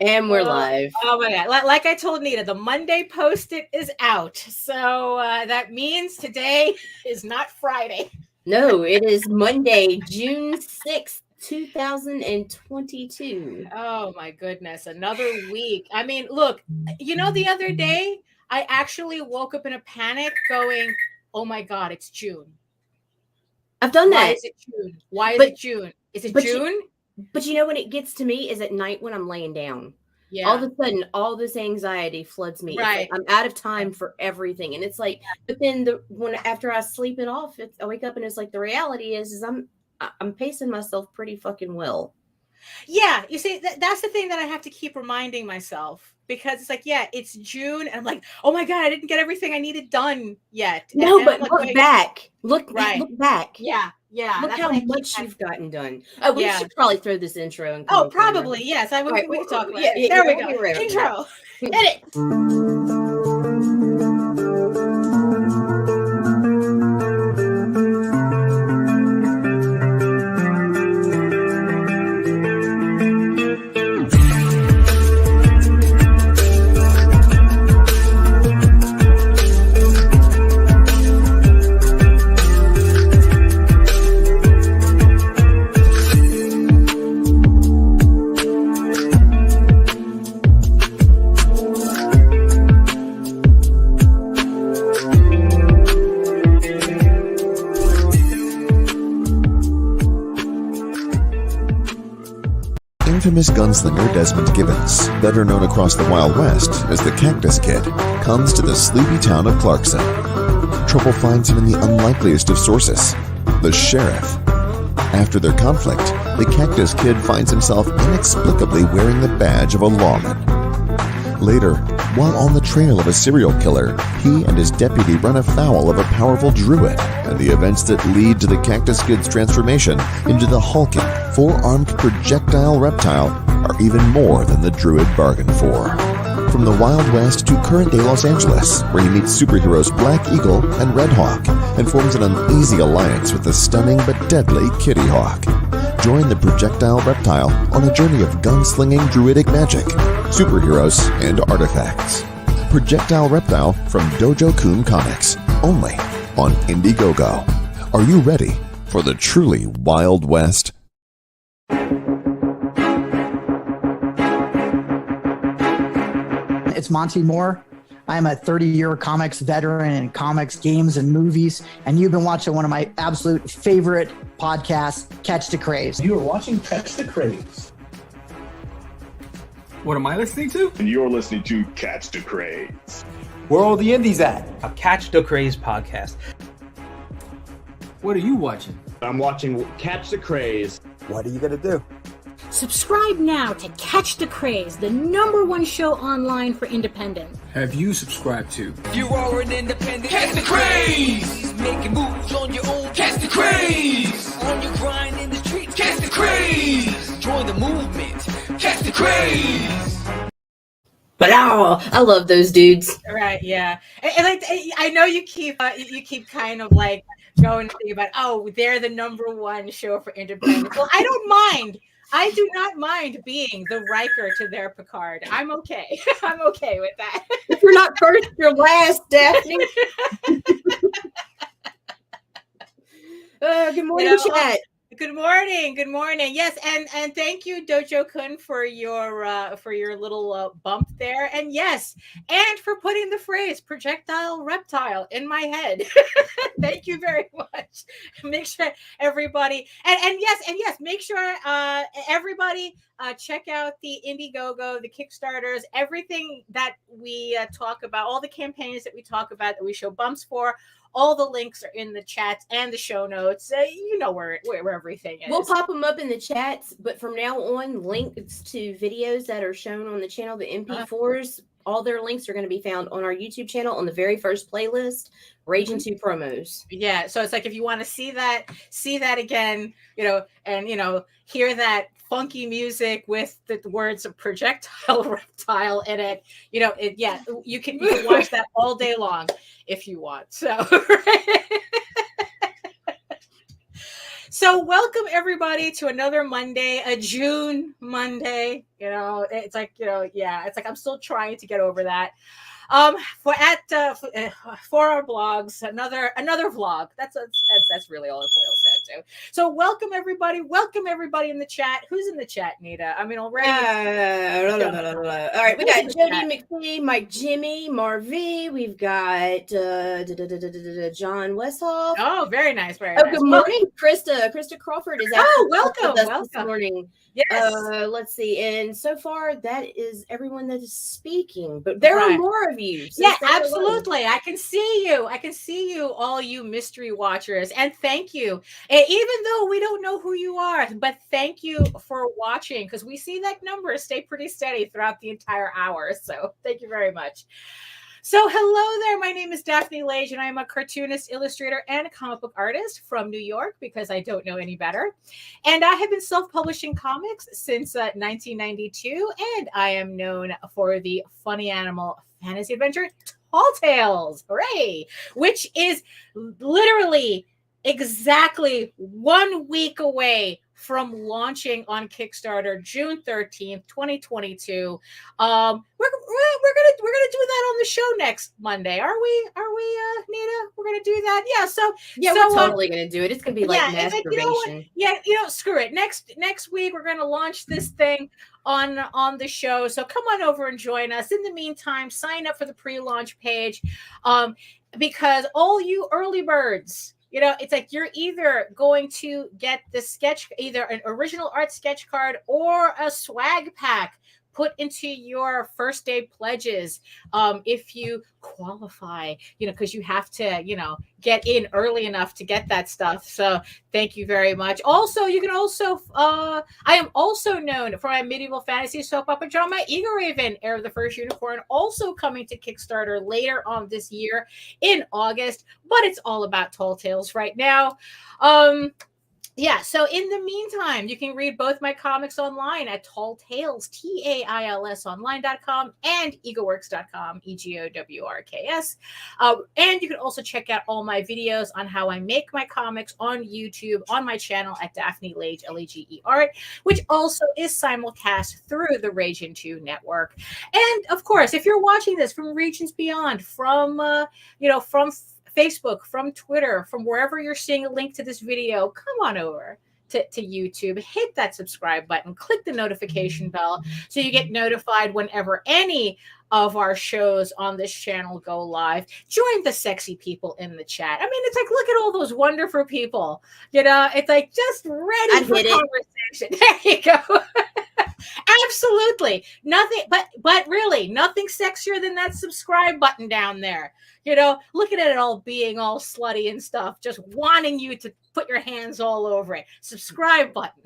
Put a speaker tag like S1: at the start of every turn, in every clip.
S1: And we're live.
S2: Oh my God. Like I told Nita, the Monday Post-it is out. So that means today is not Friday.
S1: No, it is Monday, June 6th, 2022.
S2: Oh my goodness. Another week. I mean, look, the other day I actually woke up in a panic going, oh my God, it's June.
S1: I've done that.
S2: Why is it June? Why is it June? Is it June?
S1: But when it gets to me is at night when I'm laying down.
S2: Yeah.
S1: All of a sudden, all this anxiety floods me.
S2: Right.
S1: I'm out of time for everything. And it's like, but then after I sleep it off, I wake up and it's like, the reality is I'm pacing myself pretty fucking well.
S2: Yeah. You see, that's the thing that I have to keep reminding myself, because it's like, yeah, it's June. And I'm like, oh my God, I didn't get everything I needed done yet.
S1: No, but look back. Look back.
S2: Yeah. Yeah.
S1: Look how much you've gotten done. Oh, we should probably throw this intro in.
S2: Oh, probably. Yes. We can talk about it. There we go. Intro. Hit it.
S3: Infamous gunslinger Desmond Gibbons, better known across the Wild West as the Cactus Kid, comes to the sleepy town of Clarkson. Trouble finds him in the unlikeliest of sources, the sheriff. After their conflict, the Cactus Kid finds himself inexplicably wearing the badge of a lawman. Later, while on the trail of a serial killer, he and his deputy run afoul of a powerful druid, and the events that lead to the Cactus Kid's transformation into the hulking, four-armed projectile reptile are even more than the druid bargained for. From the Wild West to current-day Los Angeles, where he meets superheroes Black Eagle and Red Hawk, and forms an uneasy alliance with the stunning but deadly Kitty Hawk. Join the projectile reptile on a journey of gunslinging druidic magic, superheroes, and artifacts. Projectile Reptile from Dojo Kun Comics, only on Indiegogo. Are you ready for the truly Wild West?
S4: It's Monty Moore. I'm a 30-year comics veteran in comics, games, and movies, and you've been watching one of my absolute favorite podcasts, Catch the Craze.
S5: You are watching Catch the Craze.
S6: What am I listening to?
S5: And you're listening to Catch the Craze.
S7: Where are all the indies at?
S8: A Catch the Craze podcast.
S6: What are you watching?
S5: I'm watching Catch the Craze.
S7: What are you going to do?
S9: Subscribe now to Catch the Craze, the #1 show online for independent.
S6: Have you subscribed to?
S10: You are an independent. Catch the Craze! Making moves on your own. Catch the Craze! On your grind in the streets. Catch the Craze! Join the movement. Catch the Craze!
S1: But I love those dudes.
S2: Right, yeah. And I know you keep kind of like going to think about, oh, they're the #1 show for independent. Well, I don't mind. I do not mind being the Riker to their Picard. I'm okay. I'm okay with that.
S1: If you're not first, you're last, Daphne. Good morning, chat.
S2: Good morning. Good morning. Yes, and thank you, Dojo Kun, for your little bump there. And yes, and for putting the phrase projectile reptile in my head. Thank you very much. Make sure everybody and yes, make sure everybody check out the Indiegogo, the Kickstarters, everything that we talk about, all the campaigns that we talk about that we show bumps for. All the links are in the chats and the show notes. You know where everything is.
S1: We'll pop them up in the chats, but from now on, links to videos that are shown on the channel, the MP4s, all their links are going to be found on our YouTube channel on the very first playlist, Ragin 2 promos.
S2: Yeah, so it's like if you want to see that again, and hear that funky music with the words of projectile reptile in it, you can watch that all day long if you want. So welcome everybody to another Monday, a June Monday. It's like, it's like I'm still trying to get over that. For our blogs, another vlog. That's really all it boils down to. So welcome everybody in the chat. Who's in the chat, Nita? I mean, already.
S1: All right, we got Jody McFee, Mike Jimmy, Marv. We've got John Westhoff.
S2: Oh, very nice, very nice.
S1: Good morning, Krista Crawford is out.
S2: Welcome
S1: this morning.
S2: Yes.
S1: Let's see, and so far that is everyone that is speaking, but there are more of you. So
S2: yeah, absolutely. I can see you. All you mystery watchers, and thank you. And even though we don't know who you are, but thank you for watching, because we see that number stay pretty steady throughout the entire hour. So thank you very much. So hello there, my name is Daphne Lage, and I am a cartoonist, illustrator, and a comic book artist from New York, because I don't know any better. And I have been self-publishing comics since 1992, and I am known for the funny animal fantasy adventure Tall Tales, hooray, which is literally exactly 1 week away from launching on Kickstarter, June 13th, 2022. We're gonna do that on the show next Monday. Are we, Nita? We're gonna do that. Yeah. So
S1: we're totally gonna do it. It's gonna be like masturbation.
S2: Screw it. Next week we're gonna launch this thing on the show. So come on over and join us. In the meantime, sign up for the pre-launch page, because all you early birds, it's like you're either going to get either an original art sketch card or a swag pack put into your first day pledges, if you qualify, because you have to, get in early enough to get that stuff. So thank you very much. Also, you can also, I am also known for my medieval fantasy soap opera drama, Eagle Raven, Heir of the First Unicorn, also coming to Kickstarter later on this year in August, but it's all about Tall Tales right now. So in the meantime, you can read both my comics online at Tall Tales, TAILS online.com, and egoworks.com, EGOWRKS. And you can also check out all my videos on how I make my comics on YouTube on my channel at Daphne Lage, LAGE Art, which also is simulcast through the Ragin 2 network. And of course, if you're watching this from regions beyond, from Facebook, from Twitter, from wherever you're seeing a link to this video, come on over to YouTube, hit that subscribe button, click the notification bell so you get notified whenever any of our shows on this channel go live. Join the sexy people in the chat. I mean, it's like, look at all those wonderful people. It's like just ready for conversation. There you go. Absolutely. Nothing, but really nothing sexier than that subscribe button down there. Look at it all being all slutty and stuff, just wanting you to put your hands all over it. Subscribe button.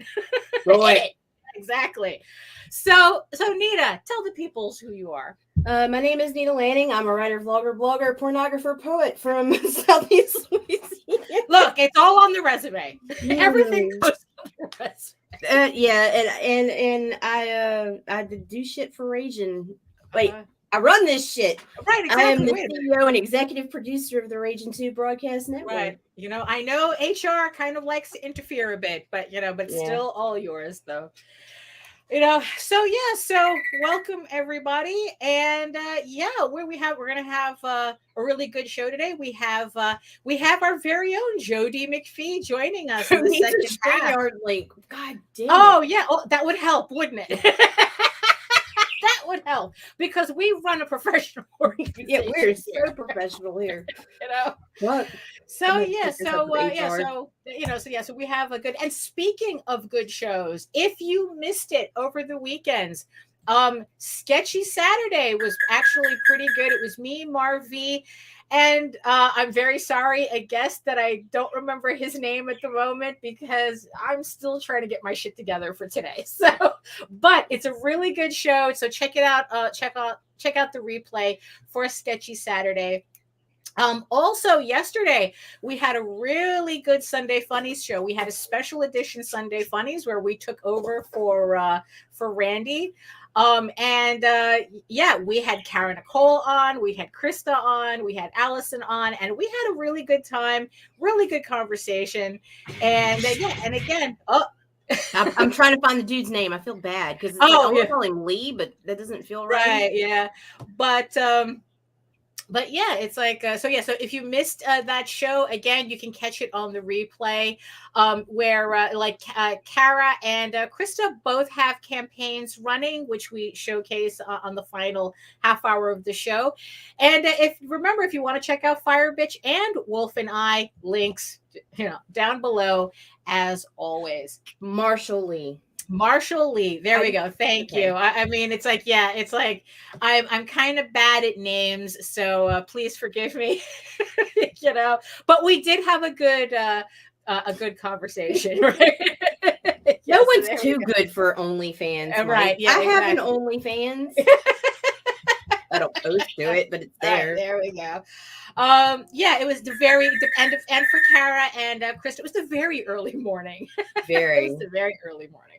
S2: Right. Exactly. So Nita, tell the peoples who you are.
S1: My name is Nita Lanning. I'm a writer, vlogger, blogger, pornographer, poet from Southeast Louisiana.
S2: Look, it's all on the resume. Everything goes on the resume.
S1: And I do shit for Ragin. Wait, I run this shit.
S2: Right, exactly.
S1: I am the CEO and executive producer of the Ragin 2 broadcast network.
S2: Right. I know HR kind of likes to interfere a bit, but still all yours though. So welcome everybody. And we're gonna have a really good show today. We have our very own Jody McFee joining us in the second half.
S1: Link. God damn.
S2: Oh yeah. Oh, that would help, wouldn't it? That would help because we run a professional organization.
S1: Yeah, we're so professional here. What?
S2: So we have a good, and speaking of good shows, if you missed it over the weekends, Sketchy Saturday was actually pretty good. It was me, Marv, and I'm very sorry, a guest that I don't remember his name at the moment because I'm still trying to get my shit together for today. So, but it's a really good show. So check it out. Check out the replay for Sketchy Saturday. Also yesterday we had a really good Sunday Funnies show. We had a special edition Sunday Funnies where we took over for Randy. We had Karen Nicole on, we had Krista on, we had Allison on, and we had a really good time, really good conversation. And again,
S1: I'm trying to find the dude's name. I feel bad because I want to call him Lee, but that doesn't feel right.
S2: Right, yeah. But yeah, it's like so if you missed that show, again, you can catch it on the replay, where Kara and Krista both have campaigns running, which we showcase on the final half hour of the show. And if you want to check out Fire Bitch and Wolf and I, links down below as always.
S1: Marshall Lee,
S2: there we go. Thank you. I mean, it's like I'm kind of bad at names, so please forgive me. But we did have a good conversation, right?
S1: No one's too good for OnlyFans,
S2: right? Yeah,
S1: I have an OnlyFans. I don't post to it, but it's there.
S2: There we go. It was the and for Kara and Krista, it was the very early morning. It was the very early morning.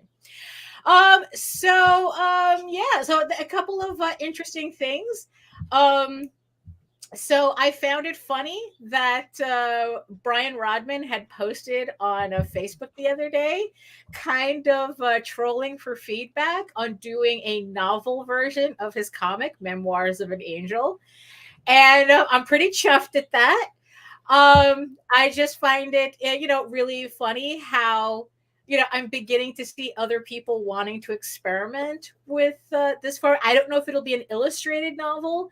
S2: So a couple of interesting things. So I found it funny that Brian Rodman had posted on Facebook the other day, kind of trolling for feedback on doing a novel version of his comic, Memoirs of an Angel. And I'm pretty chuffed at that. I just find it, really funny how, I'm beginning to see other people wanting to experiment with this form. I don't know if it'll be an illustrated novel.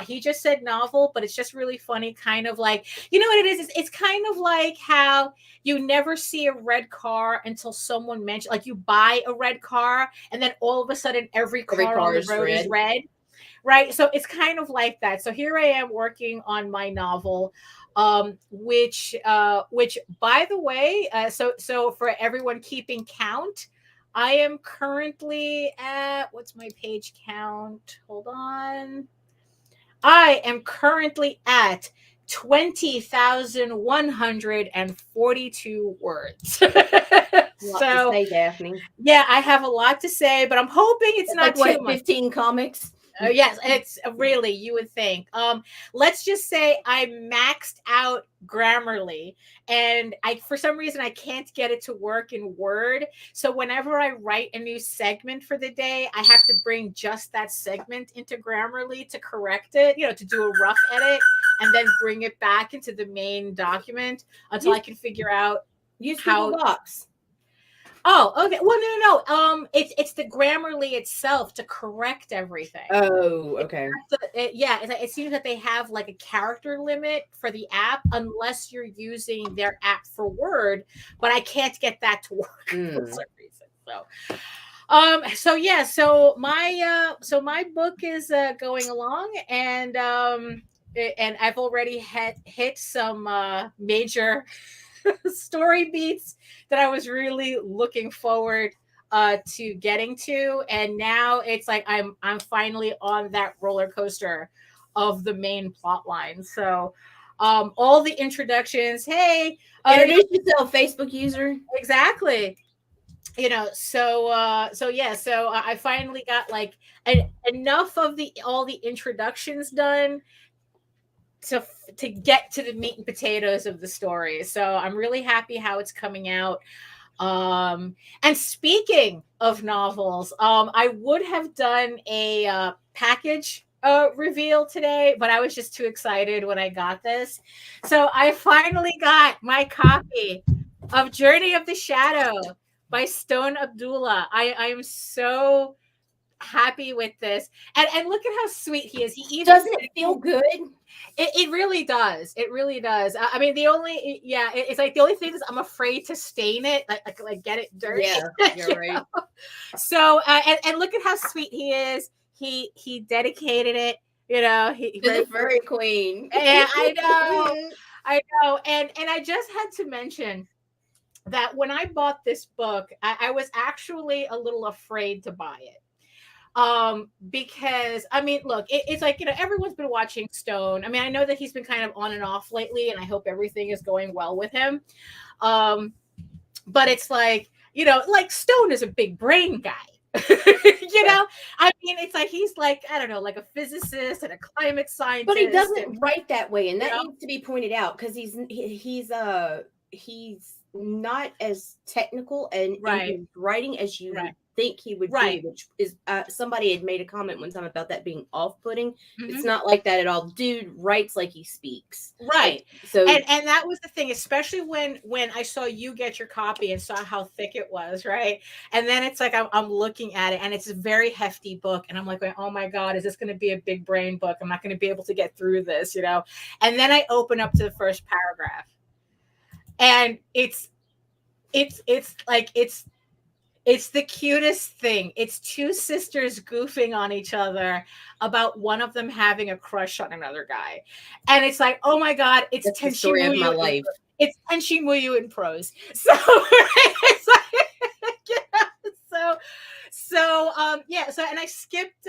S2: He just said novel, but it's just really funny, kind of like, what it is? It's kind of like how you never see a red car until someone mentions, like you buy a red car and then all of a sudden every car on the road is red. Right. So it's kind of like that. So here I am working on my novel, which by the way, so for everyone keeping count, I am currently at, what's my page count? Hold on. I am currently at 20,142 words.
S1: Lot to say, Daphne.
S2: Yeah, I have a lot to say, but I'm hoping it's not too much.
S1: 15 comics.
S2: Yes, it's really, you would think. Let's just say I maxed out Grammarly, and for some reason I can't get it to work in Word. So whenever I write a new segment for the day, I have to bring just that segment into Grammarly to correct it, to do a rough edit, and then bring it back into the main document until I can figure out
S1: how Google Docs.
S2: Oh, okay. Well, no. It's the Grammarly itself to correct everything.
S1: Oh, okay.
S2: It seems that they have like a character limit for the app unless you're using their app for Word, but I can't get that to work for some reason. So my book is going along, and I've already hit some major story beats that I was really looking forward to getting to, and now it's like I'm finally on that roller coaster of the main plot line. So all the introductions, hey,
S1: introduce yourself, Facebook user.
S2: Exactly. So I finally got like enough of all the introductions done to get to the meat and potatoes of the story. So I'm really happy how it's coming out. And speaking of novels, I would have done a package reveal today, but I was just too excited when I got this. So I finally got my copy of Journey of the Shadow by Stone Abdullah. I am so happy with this, and look at how sweet he is. He even
S1: doesn't it feel good?
S2: It really does. It really does. I mean, it's like the only thing is I'm afraid to stain it, like get it dirty.
S1: Yeah, you're right.
S2: So and look at how sweet he is. He dedicated it. He
S1: to the furry queen.
S2: Yeah, I know. And I just had to mention that when I bought this book, I was actually a little afraid to buy it. Because I mean, look, it's like, everyone's been watching Stone. I mean, I know that he's been kind of on and off lately, and I hope everything is going well with him. But it's like, like Stone is a big brain guy. I mean, it's like he's like, I don't know, like a physicist and a climate scientist.
S1: But he doesn't write that way, and that needs to be pointed out, because he's not as technical and in his writing as you would think he would be, which is somebody had made a comment one time about that being off-putting. It's not like that at all. Dude writes like he speaks.
S2: Right.
S1: So
S2: and that was the thing, especially when I saw you get your copy and saw how thick it was, right? And then it's like I'm looking at it and it's a very hefty book and I'm like, oh my God, is this going to be a big brain book? I'm not going to be able to get through this, you know? And then I open up to the first paragraph and it's the cutest thing. It's two sisters goofing on each other about one of them having a crush on another guy. And it's like, oh my God, it's
S1: that's the story of my life.
S2: It's Tenshi Muyu in prose. So it's like, so and I skipped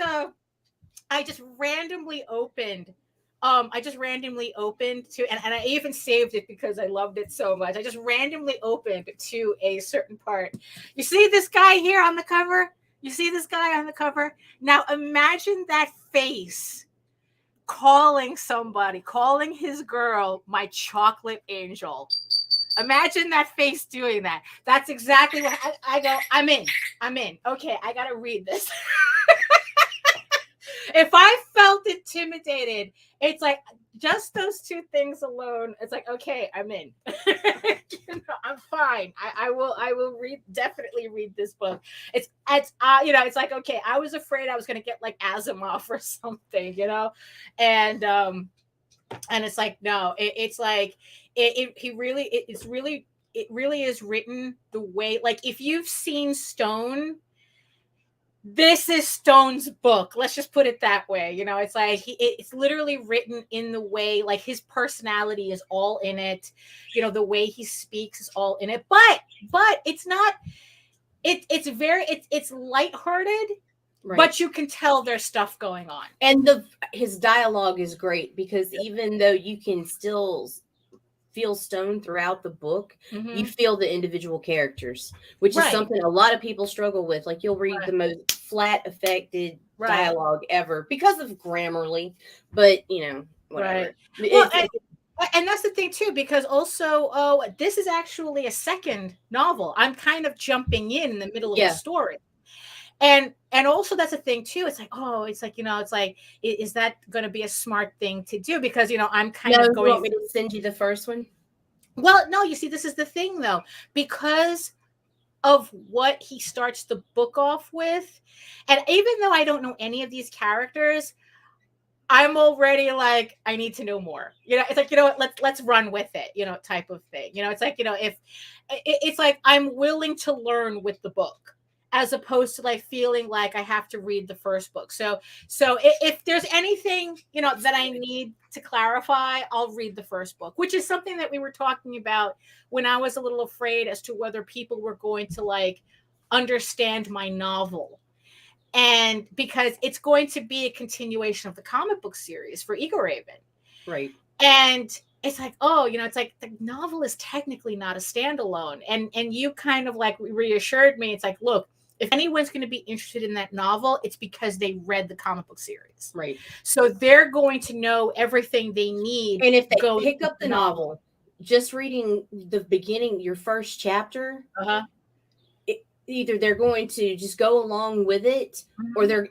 S2: I just randomly opened to, and I even saved it because I loved it so much. I just randomly opened to a certain part. You see this guy here on the cover? You see this guy on the cover? Now imagine that face calling his girl, my chocolate angel. Imagine that face doing that. That's exactly what I go, I'm in. Okay, I got to read this. If I felt intimidated, it's like just those two things alone. It's like, okay, I'm in. I'm fine. I will definitely read this book. It's like, okay, I was afraid I was going to get like Asimov or something, you know? And it's like, no, it really is written the way, like if you've seen Stone, this is Stone's book. Let's just put it that way. You know, it's like it's literally written in the way, like his personality is all in it. You know, the way he speaks is all in it. But it's not. It's lighthearted, right. But you can tell there's stuff going on.
S1: And his dialogue is great because even though you can still feel Stone throughout the book, you feel the individual characters, which is something a lot of people struggle with. Like you'll read the most flat affected dialogue ever because of Grammarly, but you know, whatever.
S2: Well, and that's the thing too, because also, this is actually a second novel. I'm kind of jumping in the middle of the story. And also that's a thing too. It's like, you know, it's like, is that going to be a smart thing to do? Because, you know, I'm kind of going.
S1: You want me to send you the first one?
S2: Well, no, you see, this is the thing though, because of what he starts the book off with. And even though I don't know any of these characters, I'm already like, I need to know more. You know, it's like, you know what, let's run with it, you know, type of thing. You know, it's like, you know, if it's like, I'm willing to learn with the book, as opposed to like feeling like I have to read the first book. So if there's anything, you know, that I need to clarify, I'll read the first book, which is something that we were talking about when I was a little afraid as to whether people were going to like understand my novel. And because it's going to be a continuation of the comic book series for Ego Raven.
S1: Right.
S2: And it's like, oh, you know, it's like the novel is technically not a standalone. And you kind of like reassured me. It's like, look, if anyone's going to be interested in that novel, it's because they read the comic book series.
S1: Right.
S2: So they're going to know everything they need.
S1: And if they pick up the novel, just reading the beginning, your first chapter, either they're going to just go along with it, or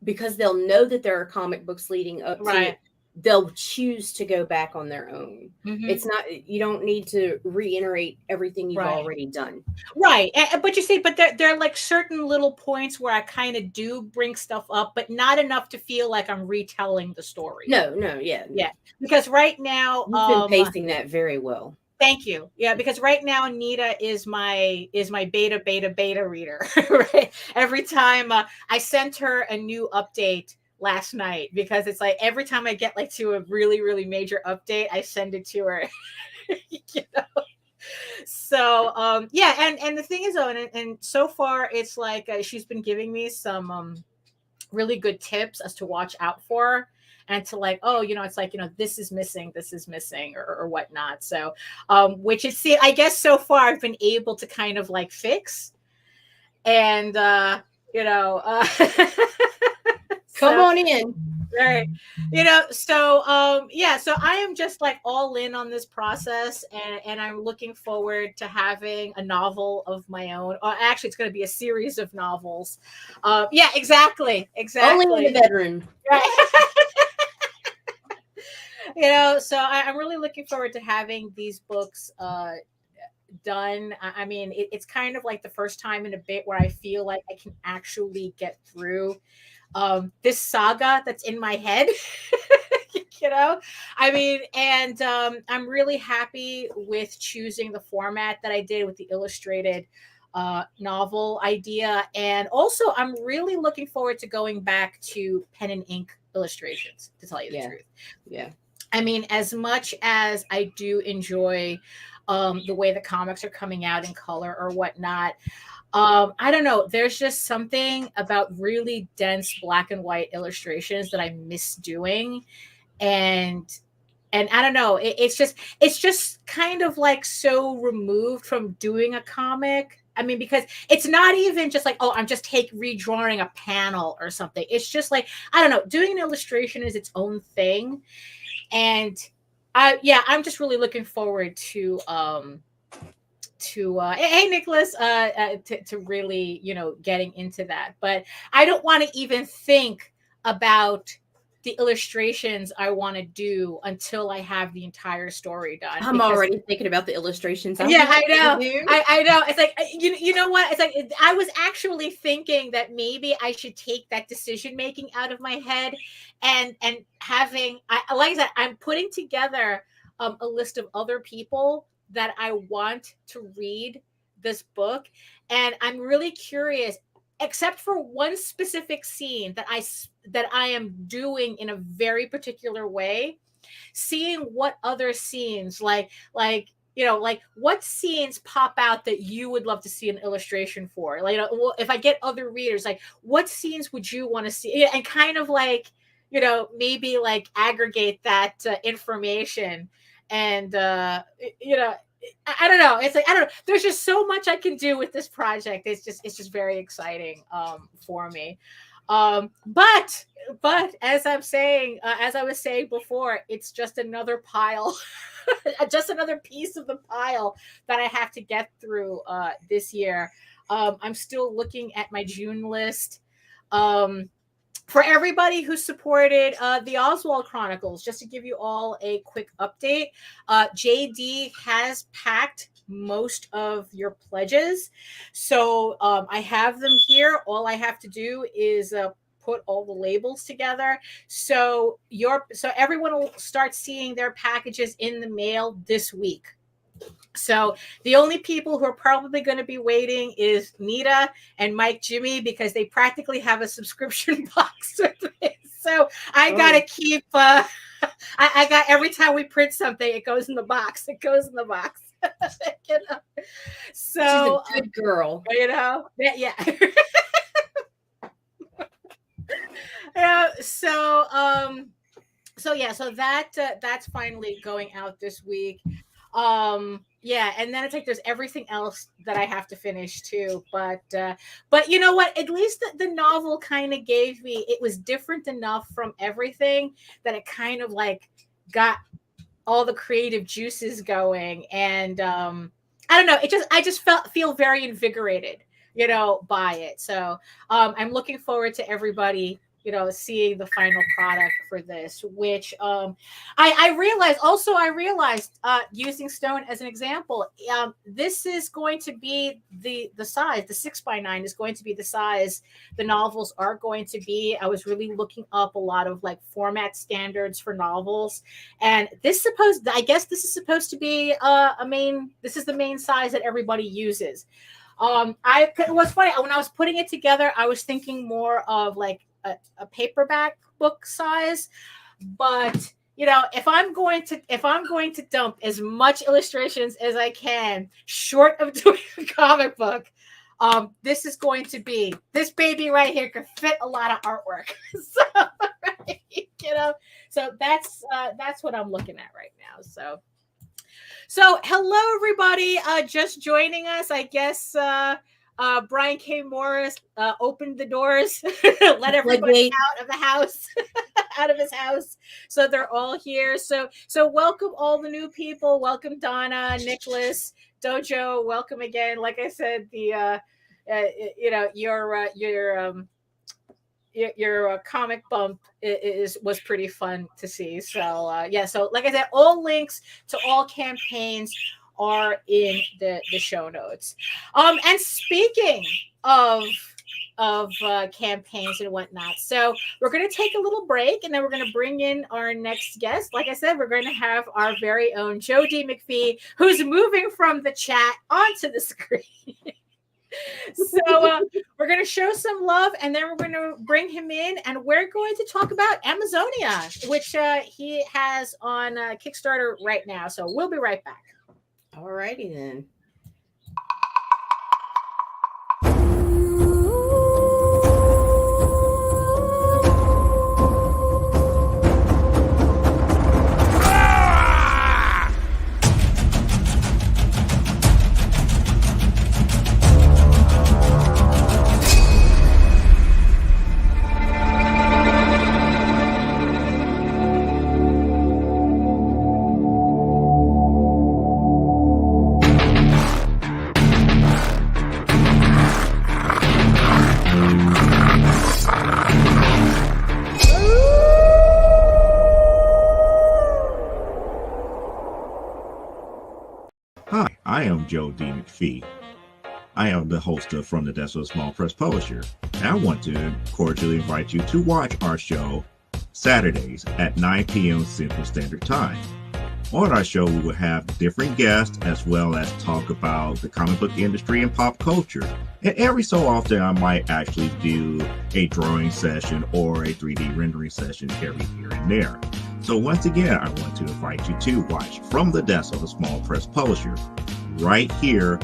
S1: because they'll know that there are comic books leading up to it, they'll choose to go back on their own. It's not, you don't need to reiterate everything you've already done.
S2: Right. But you see, but there are like certain little points where I kind of do bring stuff up, but not enough to feel like I'm retelling the story.
S1: No. Yeah.
S2: Because right now,
S1: you've been pacing that very well.
S2: Thank you. Yeah, because right now Nita is my beta reader. Right. Every time I sent her a new update last night, because it's like every time I get like to a really, really major update, I send it to her. You know? So and the thing is though, and so far it's like she's been giving me some really good tips as to watch out for, and to like, oh, you know, it's like, you know, this is missing or whatnot. So which is, see, I guess so far I've been able to kind of like fix, and you know,
S1: come on in.
S2: Right. So so I am just like all in on this process, and I'm looking forward to having a novel of my own. Or actually, it's going to be a series of novels. Yeah, exactly.
S1: Only in the bedroom.
S2: Right. So I'm really looking forward to having these books done. I mean, it's kind of like the first time in a bit where I feel like I can actually get through this saga that's in my head. I mean, and I'm really happy with choosing the format that I did with the illustrated novel idea. And also, I'm really looking forward to going back to pen and ink illustrations, to tell you the truth.
S1: Yeah.
S2: I mean, as much as I do enjoy the way the comics are coming out in color or whatnot, I don't know. There's just something about really dense black and white illustrations that I miss doing. And I don't know. It's just kind of like so removed from doing a comic. I mean, because it's not even just like, oh, I'm just redrawing a panel or something. It's just like, I don't know, doing an illustration is its own thing. And I'm just really looking forward to hey Nicholas, to really getting into that. But I don't want to even think about the illustrations I want to do until I have the entire story done.
S1: I'm already thinking about the illustrations.
S2: I know. I know. It's like, you know what? It's like, I was actually thinking that maybe I should take that decision making out of my head and having, like I said, I'm putting together a list of other people that I want to read this book. And I'm really curious, except for one specific scene that I am doing in a very particular way, seeing what other scenes like what scenes pop out that you would love to see an illustration for. Like, if I get other readers, like, what scenes would you want to see? And kind of like, maybe like aggregate that information. And I don't know. It's like, I don't know. There's just so much I can do with this project. It's just very exciting for me. But as I was saying before, it's just another pile, just another piece of the pile that I have to get through this year. I'm still looking at my June list. For everybody who supported the Oswald Chronicles, just to give you all a quick update, JD has packed most of your pledges. So I have them here. All I have to do is put all the labels together. So everyone will start seeing their packages in the mail this week. So the only people who are probably going to be waiting is Nita and Mike Jimmy, because they practically have a subscription box with me. So I got to keep, I got, every time we print something, it goes in the box. It goes in the box. So
S1: she's a good girl.
S2: Yeah. So that's finally going out this week. And then it's like there's everything else that I have to finish too. But you know what? At least the novel kind of gave me, it was different enough from everything that it kind of like got all the creative juices going. And I don't know, I just feel very invigorated, by it. So I'm looking forward to everybody seeing the final product for this, which I realized using Stone as an example, this is going to be the size, the 6x9 is going to be the size the novels are going to be. I was really looking up a lot of like format standards for novels, and I guess this is supposed to be this is the main size that everybody uses. It was funny when I was putting it together, I was thinking more of like a paperback book size, but if I'm going to dump as much illustrations as I can short of doing a comic book, this baby right here could fit a lot of artwork. So that's what I'm looking at right now. So hello everybody, just joining us. I guess Brian K. Morris opened the doors, let everybody out of the house, out of his house. So they're all here. So welcome all the new people. Welcome Donna, Nicholas, Dojo. Welcome again. Like I said, the your comic bump was pretty fun to see. So so like I said, all links to all campaigns are in the show notes. And speaking of campaigns and whatnot, so we're going to take a little break, and then we're going to bring in our next guest. Like I said, we're going to have our very own Joe D Mcfee, who's moving from the chat onto the screen. So we're going to show some love, and then we're going to bring him in, and we're going to talk about Amazonia, which he has on Kickstarter right now. So we'll be right back.
S1: All righty then.
S11: I am Joe D Mcfee. I am the host of From the Desk of a Small Press Publisher, and I want to cordially invite you to watch our show Saturdays at 9 p.m. Central Standard Time. On our show, we will have different guests as well as talk about the comic book industry and pop culture. And every so often, I might actually do a drawing session or a 3D rendering session every here and there. So once again, I want to invite you to watch From the Desk of a Small Press Publisher right here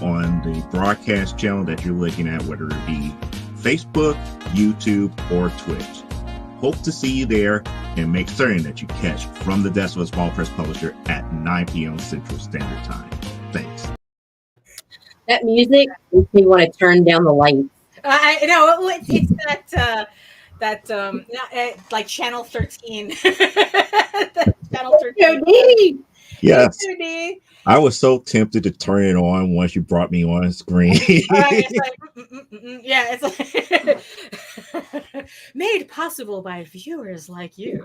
S11: on the broadcast channel that you're looking at, whether it be Facebook, YouTube, or Twitch. Hope to see you there, and make certain that you catch From the Desk of a Small Press Publisher at 9 p.m. Central Standard Time. Thanks.
S1: That music makes me want to turn down the lights.
S2: I know it's that like Channel 13. Channel 13.
S11: Yes. I was so tempted to turn it on once you brought me on screen.
S2: It's like made possible by viewers like you.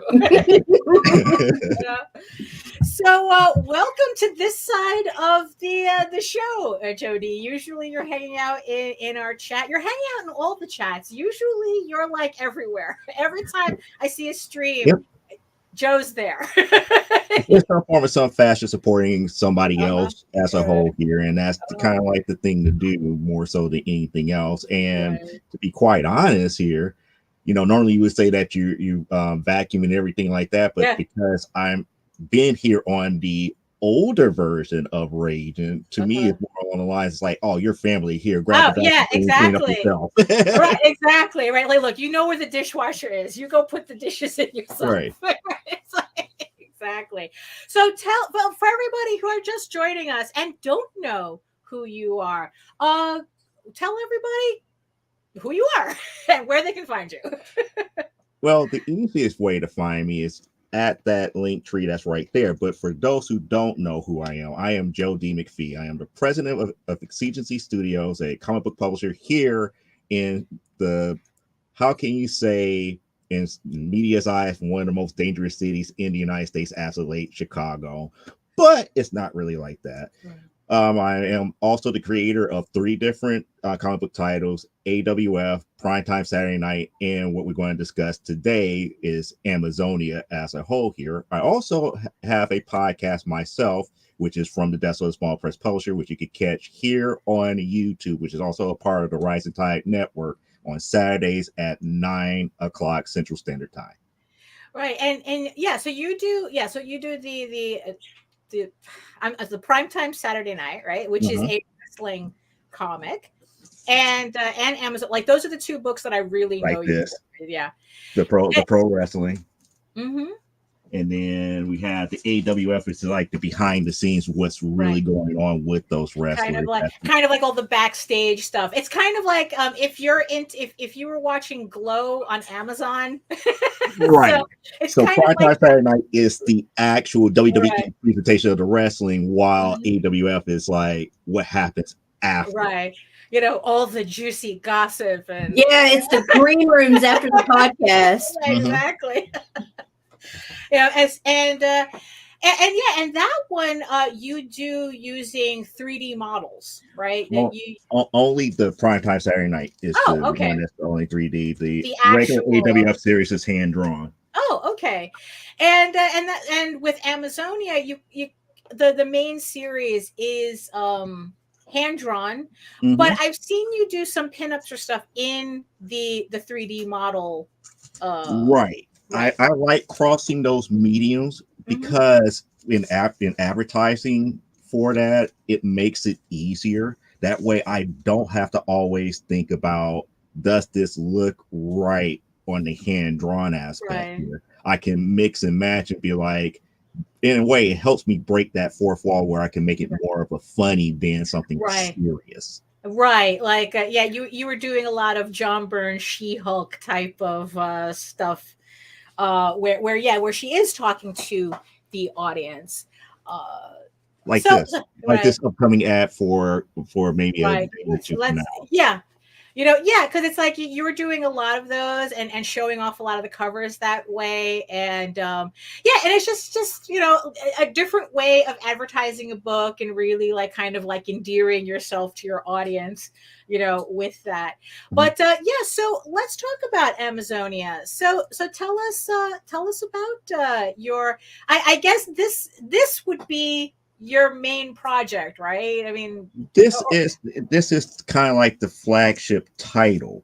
S2: So welcome to this side of the show, Jody. Usually you're hanging out in our chat. You're hanging out in all the chats. Usually you're like everywhere. Every time I see a stream, yep, Joe's there.
S11: It's some form of some fashion supporting somebody else as a whole here, and that's kind of like the thing to do more so than anything else. And to be quite honest here, normally you would say that you vacuum and everything like that, but because I'm been here on the older version of Ragin, to me it's more along the lines, it's like, oh, your family here, grab
S2: exactly. Right, exactly. Right. Like, look, you know where the dishwasher is. You go put the dishes in yourself. Right. It's like, exactly. So for everybody who are just joining us and don't know who you are, tell everybody who you are and where they can find you.
S11: Well, the easiest way to find me is at that link tree that's right there. But for those who don't know who I am Joe D Mcfee. I am the president of Exigency Studios, a comic book publisher here in the, how can you say, in media's eyes, one of the most dangerous cities in the United States as of late, Chicago. But it's not really like that. Right. I am also the creator of 3 different comic book titles, AWF, Primetime Saturday Night, and what we're going to discuss today is Amazonia as a whole here. I also have a podcast myself, which is From the Desk of a Small Press Publisher, which you can catch here on YouTube, which is also a part of the Rising Tide Network on Saturdays at 9 o'clock Central Standard Time.
S2: Right. And so you do the Primetime Saturday Night, right? Which is a wrestling comic, and Amazon. Like, those are the 2 books that I really know.
S11: The pro wrestling.
S2: Mm-hmm.
S11: And then we have the AWF, which is like the behind the scenes, what's really going on with those wrestlers.
S2: Kind of like all the backstage stuff. It's kind of like if you were watching Glow on Amazon.
S11: Right.
S2: So
S11: Prime Time Saturday Night is the actual WWE presentation of the wrestling, while AWF is like what happens after.
S2: Right. All the juicy gossip and
S1: it's the green rooms after the podcast.
S2: Exactly. And that one you do using 3D models, right?
S11: Only the Primetime Saturday Night is the one that's only 3D. The regular AWF series is hand drawn.
S2: Oh, okay. And with Amazonia, the main series is hand drawn, but I've seen you do some pinups or stuff in the 3D model.
S11: Right. I like crossing those mediums because in advertising for that, it makes it easier. That way I don't have to always think about, does this look right on the hand drawn aspect here? I can mix and match and be like, in a way, it helps me break that fourth wall where I can make it more of a funny than something serious.
S2: Right. Like, you were doing a lot of John Byrne, She-Hulk type of stuff where she is talking to the audience.
S11: This upcoming ad for maybe a day or two from now.
S2: Because it's like you were doing a lot of those and showing off a lot of the covers that way, and and it's just a different way of advertising a book and really like kind of like endearing yourself to your audience, with that. But so let's talk about Amazonia. So tell us about your. I guess this would be your main project, right? I mean,
S11: this is kind of like the flagship title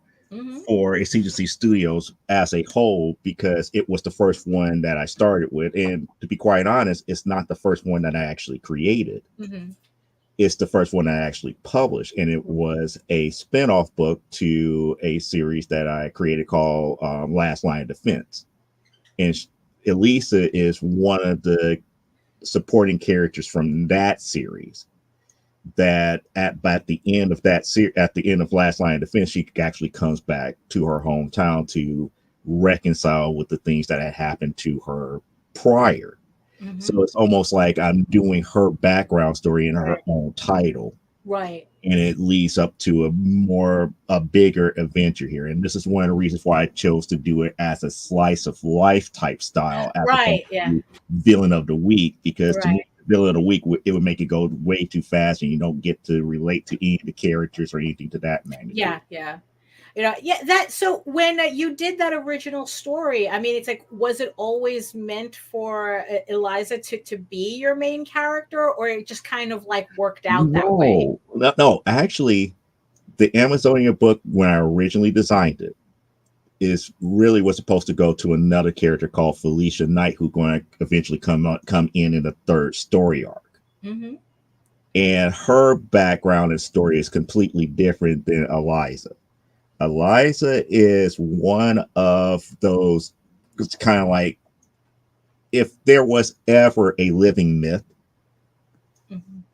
S11: for Exigency Studios as a whole, because it was the first one that I started with, and to be quite honest, it's not the first one that I actually created. It's the first one I actually published, and it was a spin-off book to a series that I created called Last Line of Defense. And Elisa is one of the supporting characters from that series that at the end of at the end of Last Line of Defense, she actually comes back to her hometown to reconcile with the things that had happened to her prior. So it's almost like I'm doing her background story in her own title.
S2: Right.
S11: And it leads up to a bigger adventure here. And this is one of the reasons why I chose to do it as a slice of life type style. Villain of the week, because to me, Villain of the week, it would make it go way too fast and you don't get to relate to any of the characters or anything to that magnitude.
S2: So when you did that original story, I mean, it's like, was it always meant for Eliza to be your main character, or it just kind of like worked out that way?
S11: No, actually, the Amazonia book, when I originally designed it, was supposed to go to another character called Felicia Knight, who's going to eventually come in the third story arc. And her background and story is completely different than Eliza. Eliza is one of those, it's kind of like, if there was ever a living myth,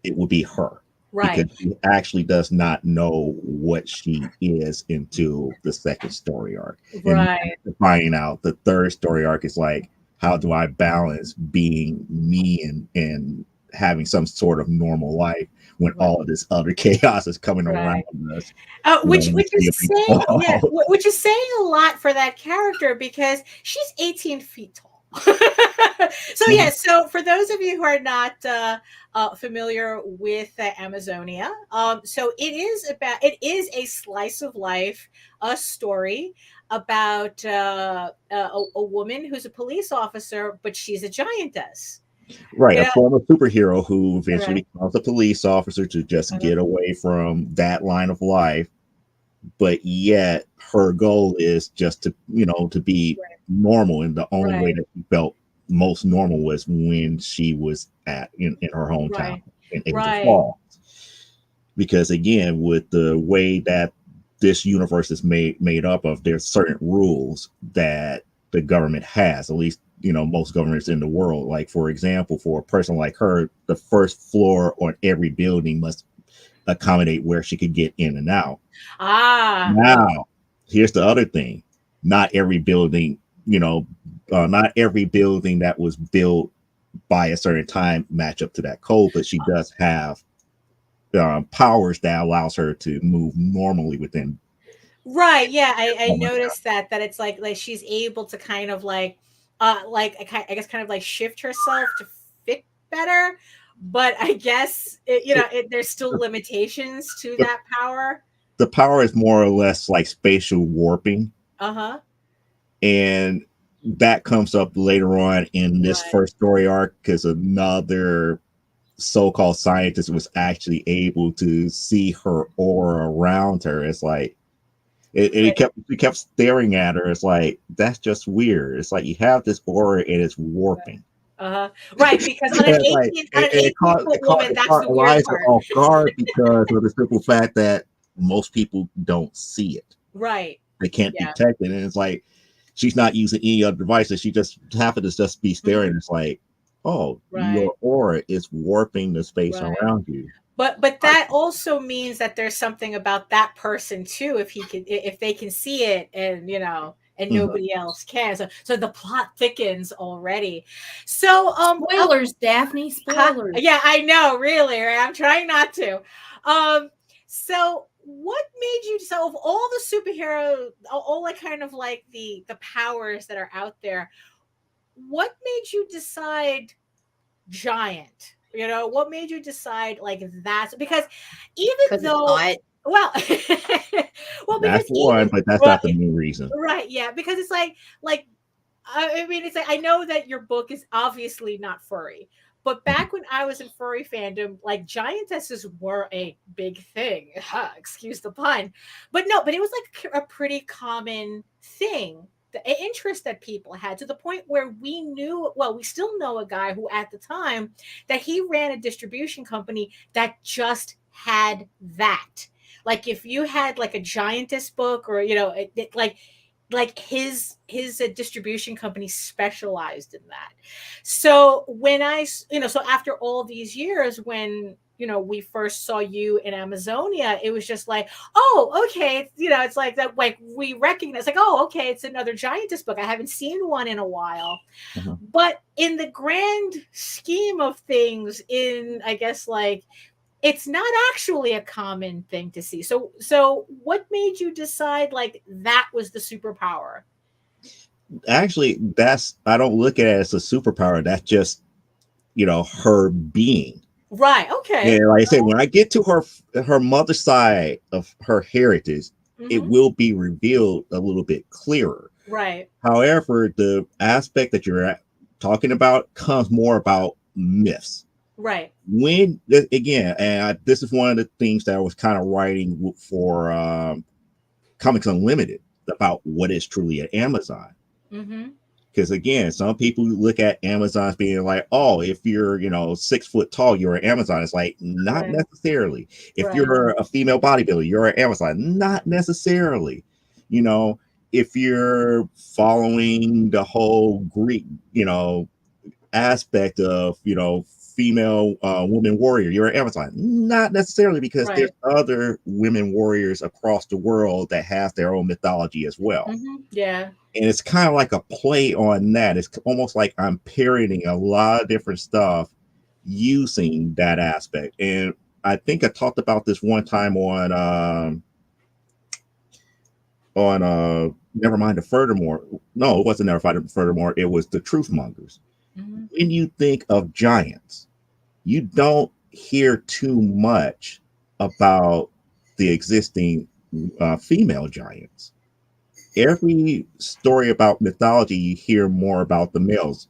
S11: it would be her.
S2: Right.
S11: Because she actually does not know what she is until the second story arc.
S2: Right.
S11: And finding out the third story arc is like, how do I balance being me and having some sort of normal life when all of this other chaos is coming around us?
S2: Which is saying a lot for that character, because she's 18 feet tall. So for those of you who are not familiar with Amazonia, so it is a slice of life, a story about a woman who's a police officer, but she's a giantess.
S11: Right, a former superhero who eventually becomes a police officer to just get away from that line of life, but yet her goal is just to be normal, and the only way that she felt most normal was when she was in her hometown in Falls. Because again, with the way that this universe is made up of, there's certain rules that the government has, at least most governments in the world. Like, for example, for a person like her, the first floor on every building must accommodate where she could get in and out. Now, here's the other thing. Not every building, not every building that was built by a certain time match up to that code, but she does have powers that allows her to move normally within.
S2: Right. Yeah. I noticed that it's like she's able to kind of I guess kind of like shift herself to fit better. But I guess, there's still limitations to that power.
S11: The power is more or less like spatial warping.
S2: Uh-huh.
S11: And that comes up later on in this first story arc, because another so-called scientist was actually able to see her aura around her. It's like it kept staring at her. It's like, that's just weird. It's like you have this aura and it's warping.
S2: Right, because on an 18-foot woman, that's the weird part.
S11: Off guard because of the simple fact that most people don't see it.
S2: Right.
S11: They can't detect it. And it's like, she's not using any other devices. She just happened to just be staring. Mm-hmm. It's like, oh, your aura is warping the space around you.
S2: But that also means that there's something about that person too, if they can see it, and and nobody else can. So the plot thickens already. So
S1: spoilers, Daphne. Spoilers.
S2: Yeah, I know, really. Right? I'm trying not to. So what made you, so of all the superhero, all kind of like the powers that are out there, what made you decide giant? What made you decide like that? Because even though well,
S11: that's one, but that's not the main reason.
S2: Right. Yeah. Because it's like, I mean, it's like, I know that your book is obviously not furry, but back when I was in furry fandom, like giantesses were a big thing. Excuse the pun. But it was like a pretty common thing, the interest that people had, to the point where we still know a guy who at the time that he ran a distribution company that just had that. Like if you had like a giantess book or, like his distribution company specialized in that. So when so after all these years, when, we first saw you in Amazonia, it was just like, oh, okay. It's like that, like we recognize like, oh, okay, it's another giantess book. I haven't seen one in a while. Mm-hmm. But in the grand scheme of things, I guess like, it's not actually a common thing to see. So what made you decide like that was the superpower?
S11: Actually, I don't look at it as a superpower. That's just, her being.
S2: Right. Okay.
S11: And like I said, when I get to her mother's side of her heritage, mm-hmm. it will be revealed a little bit clearer.
S2: Right.
S11: However, the aspect that you're talking about comes more about myths.
S2: Right.
S11: When again, and this is one of the things that I was kind of writing for Comics Unlimited about what is truly an Amazon. Mm-hmm. Because again, some people look at Amazons being like, oh, if you're 6 foot tall, you're an Amazon. It's like not necessarily. If you're a female bodybuilder, you're an Amazon. Not necessarily. If you're following the whole Greek, aspect of female woman warrior, you're an Amazon. Not necessarily, because there's other women warriors across the world that have their own mythology as well.
S2: Mm-hmm. Yeah.
S11: And it's kind of like a play on that. It's almost like I'm parodying a lot of different stuff using that aspect. And I think I talked about this one time on Never Mind the Furthermore. No, it wasn't Never Mind the Furthermore. It was the Truth Mongers. Mm-hmm. When you think of giants, you don't hear too much about the existing female giants. Every story about mythology, you hear more about the males.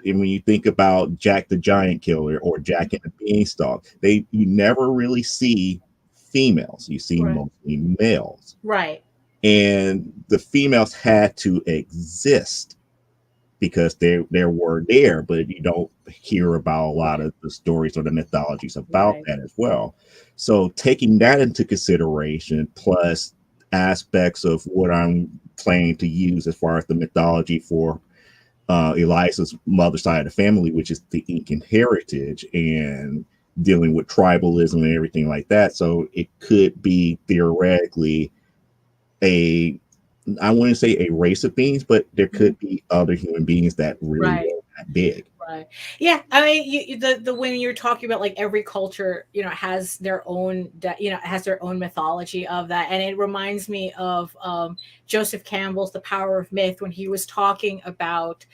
S11: And when you think about Jack the Giant Killer or Jack and the Beanstalk, you never really see females. You see mostly males.
S2: Right.
S11: And the females had to exist because they were there, but you don't hear about a lot of the stories or the mythologies about that as well. So taking that into consideration, plus aspects of what I'm planning to use as far as the mythology for Eliza's mother's side of the family, which is the Incan heritage, and dealing with tribalism and everything like that. So it could be theoretically I wouldn't say a race of beings, but there could be other human beings that really were that big.
S2: Right. Yeah. I mean, the when you're talking about like every culture, has their own, has their own mythology of that, and it reminds me of Joseph Campbell's The Power of Myth when he was talking about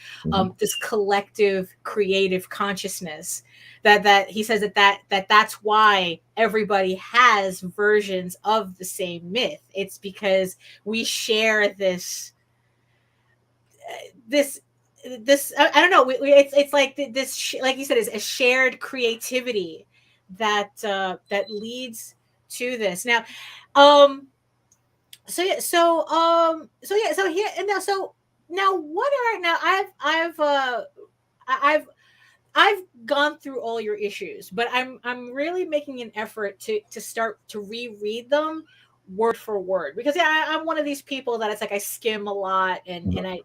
S2: this collective creative consciousness. That he says that's why everybody has versions of the same myth. It's because we share this I don't know, it's like this like you said, is a shared creativity that leads to this. Now so here and now what are now I've gone through all your issues, but I'm really making an effort to start to reread them word for word, because I'm one of these people that it's like I skim a lot and I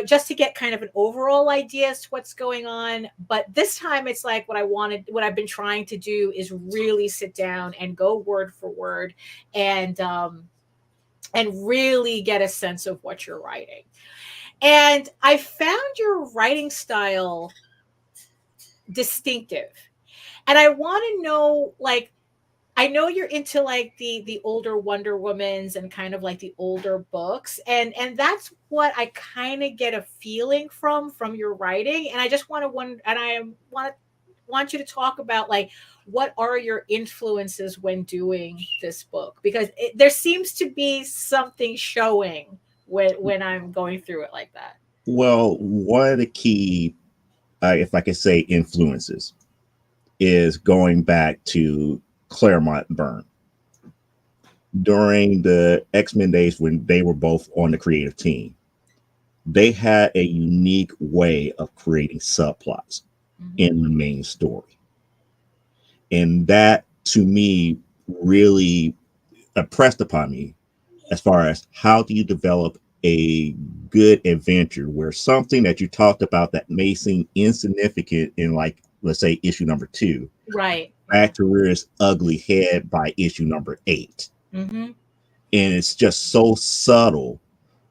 S2: just to get kind of an overall idea as to what's going on. But this time it's like what I've been trying to do is really sit down and go word for word and really get a sense of what you're writing. And I found your writing style distinctive, and I want to know, like, I know you're into like the older Wonder Womans and kind of like the older books, and that's what I kind of get a feeling from your writing. And I just want you to talk about like what are your influences when doing this book, because there seems to be something showing when I'm going through it like that.
S11: Well, one of the key, if I could say, influences is going back to Claremont Byrne. During the X-Men days when they were both on the creative team, they had a unique way of creating subplots in the main story. And that, to me, really impressed upon me as far as how do you develop a good adventure where something that you talked about that may seem insignificant in, like, let's say issue number 2,
S2: right,
S11: back to rear its ugly head by issue number 8. And it's just so subtle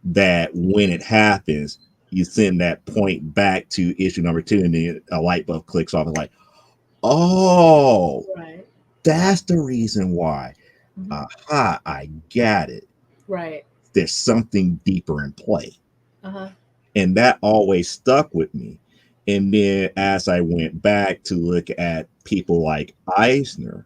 S11: that when it happens, you send that point back to issue number 2, and then a light bulb clicks off and like, oh, that's the reason why. Aha, I got it.
S2: Right.
S11: There's something deeper in play. And that always stuck with me. And then as I went back to look at people like Eisner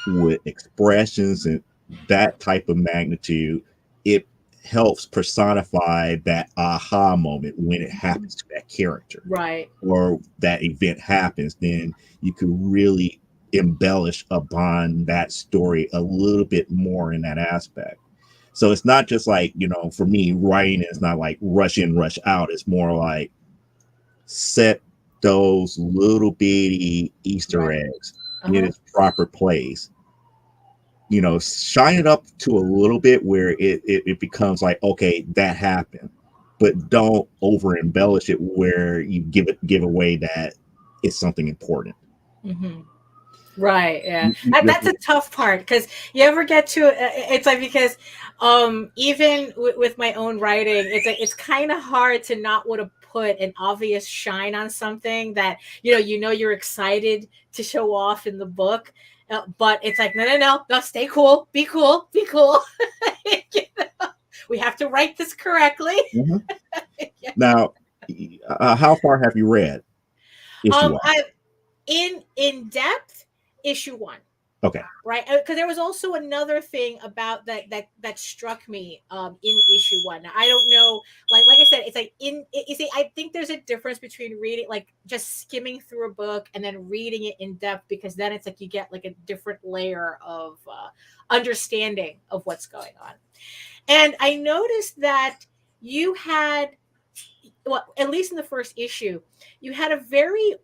S11: with expressions and that type of magnitude, it helps personify that aha moment when it happens to that character.
S2: Right.
S11: Or that event happens, then you could really embellish upon that story a little bit more in that aspect. So it's not just like, for me, writing is not like rush in, rush out. It's more like set those little bitty Easter eggs in its proper place. Shine it up to a little bit where it becomes like, okay, that happened, but don't over embellish it where you give away that it's something important.
S2: Right. Yeah. That's a tough part, because you ever get to it's like, because even with my own writing, it's kind of hard to not want to put an obvious shine on something that you're excited to show off in the book, but it's like no, stay cool, be cool. We have to write this correctly.
S11: Now, how far have you read issue 1?
S2: In depth, issue 1.
S11: Okay.
S2: Right. Because there was also another thing about that struck me in issue 1. Now, I don't know, like I said, it's like I think there's a difference between reading, like just skimming through a book, and then reading it in depth, because then it's like you get like a different layer of understanding of what's going on. And I noticed that you had, well, at least in the first issue, you had a very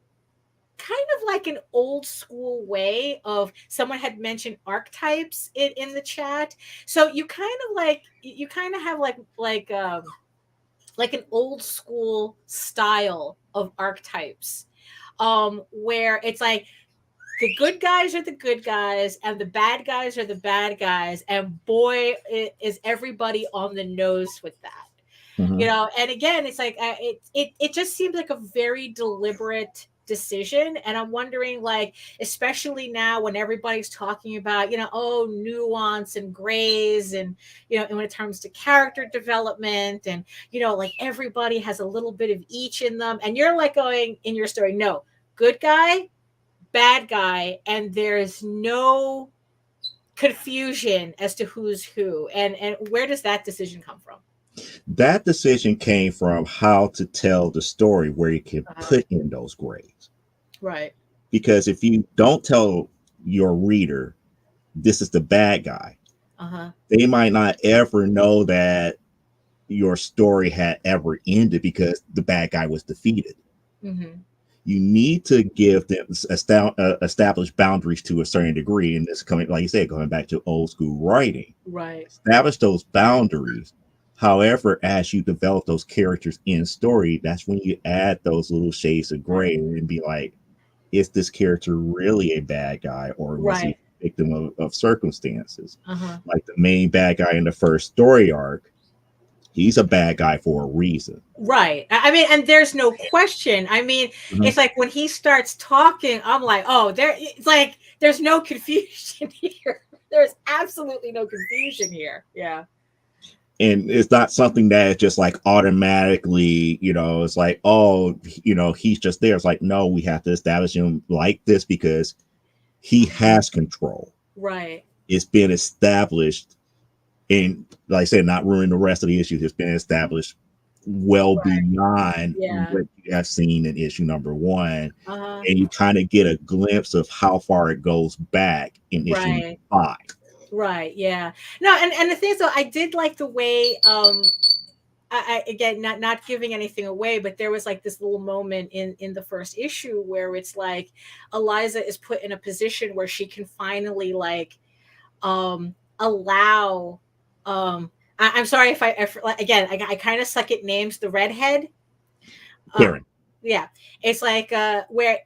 S2: kind of like an old school way of, someone had mentioned archetypes in the chat. So you kind of have like an old school style of archetypes, where it's like the good guys are the good guys and the bad guys are the bad guys, and boy, is everybody on the nose with that. You know, and again, it's like it just seems like a very deliberate decision. And I'm wondering, like, especially now when everybody's talking about, you know, oh, nuance and grays, and, you know, and when it comes to character development, and, you know, like everybody has a little bit of each in them, and you're like going in your story, no, good guy, bad guy, and there's no confusion as to who's who. And where does that decision come from?
S11: That decision came from how to tell the story where you can put in those grades.
S2: Right.
S11: Because if you don't tell your reader this is the bad guy, they might not ever know that your story had ever ended because the bad guy was defeated. You need to give them establish boundaries to a certain degree. And this coming, like you said, going back to old school writing.
S2: Right.
S11: Establish those boundaries. However, as you develop those characters in story, that's when you add those little shades of gray and be like, is this character really a bad guy, or was he a victim of circumstances? Like the main bad guy in the first story arc, he's a bad guy for a reason.
S2: Right. I mean, and there's no question. I mean, it's like when he starts talking, I'm like, oh, it's like there's no confusion here. There's absolutely no confusion here. Yeah.
S11: And it's not something that is just like automatically, you know, it's like, oh, you know, he's just there. It's like, no, we have to establish him like this because he has control.
S2: Right.
S11: It's been established, and like I said, not ruin the rest of the issues. It's been established well beyond what you have seen in issue number 1. And you kind of get a glimpse of how far it goes back in issue 5.
S2: Right. Yeah. No. And the thing is, though, I did like the way, I again, not giving anything away, but there was like this little moment in the first issue where it's like Eliza is put in a position where she can finally like allow. I'm sorry if I kind of suck at names. The redhead.
S11: Karen.
S2: Yeah. It's like where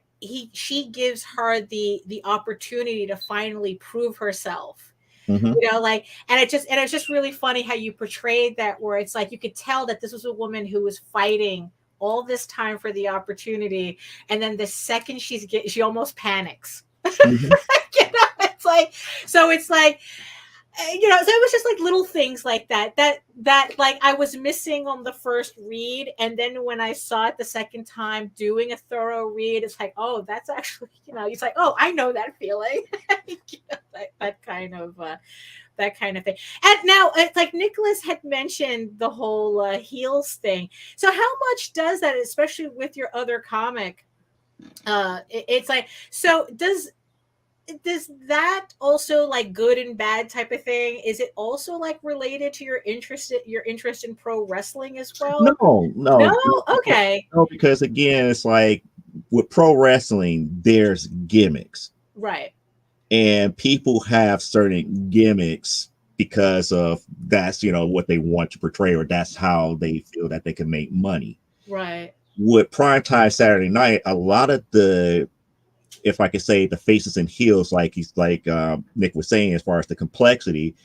S2: she gives her the opportunity to finally prove herself. You know, like, and it's just really funny how you portrayed that, where it's like you could tell that this was a woman who was fighting all this time for the opportunity, and then the second she almost panics. You know, it's like, so it's like, you know, so it was just like little things like that like I was missing on the first read, and then when I saw it the second time doing a thorough read, it's like, oh, that's actually, you know, it's like, oh, I know that feeling. You know, that kind of thing. And now it's like Nicholas had mentioned the whole heels thing. So how much does that, especially with your other comic, it's like, so does that also, like, good and bad type of thing, is it also like related to your interest in pro wrestling as well? No. Okay.
S11: No, because again, it's like with pro wrestling, there's gimmicks,
S2: right?
S11: And people have certain gimmicks because of that's, you know, what they want to portray, or that's how they feel that they can make money,
S2: right?
S11: With primetime Saturday night, a lot of the, if I could say, the faces and heels, like Nick was saying, as far as the complexity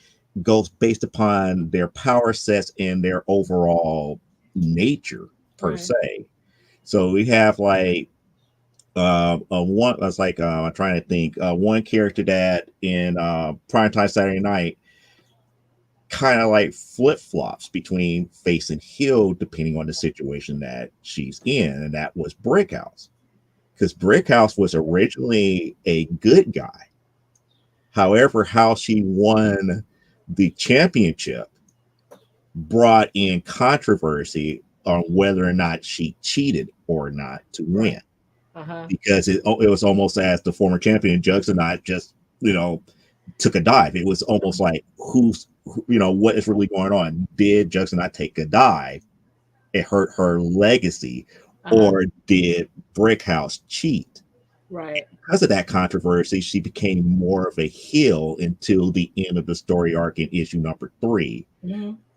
S11: goes based upon their power sets and their overall nature per se. So we have like I'm trying to think, one character that in primetime Saturday night kind of like flip-flops between face and heel depending on the situation that she's in, and that was Brickhouse. Because Brickhouse was originally a good guy. However, how she won the championship brought in controversy on whether or not she cheated or not to win. Because it was almost as the former champion, Juggernaut, just, you know, took a dive. It was almost like, what is really going on? Did Juggernaut take a dive? It hurt her legacy. Or did Brickhouse cheat?
S2: Right.
S11: Because of that controversy, she became more of a heel until the end of the story arc in issue number 3,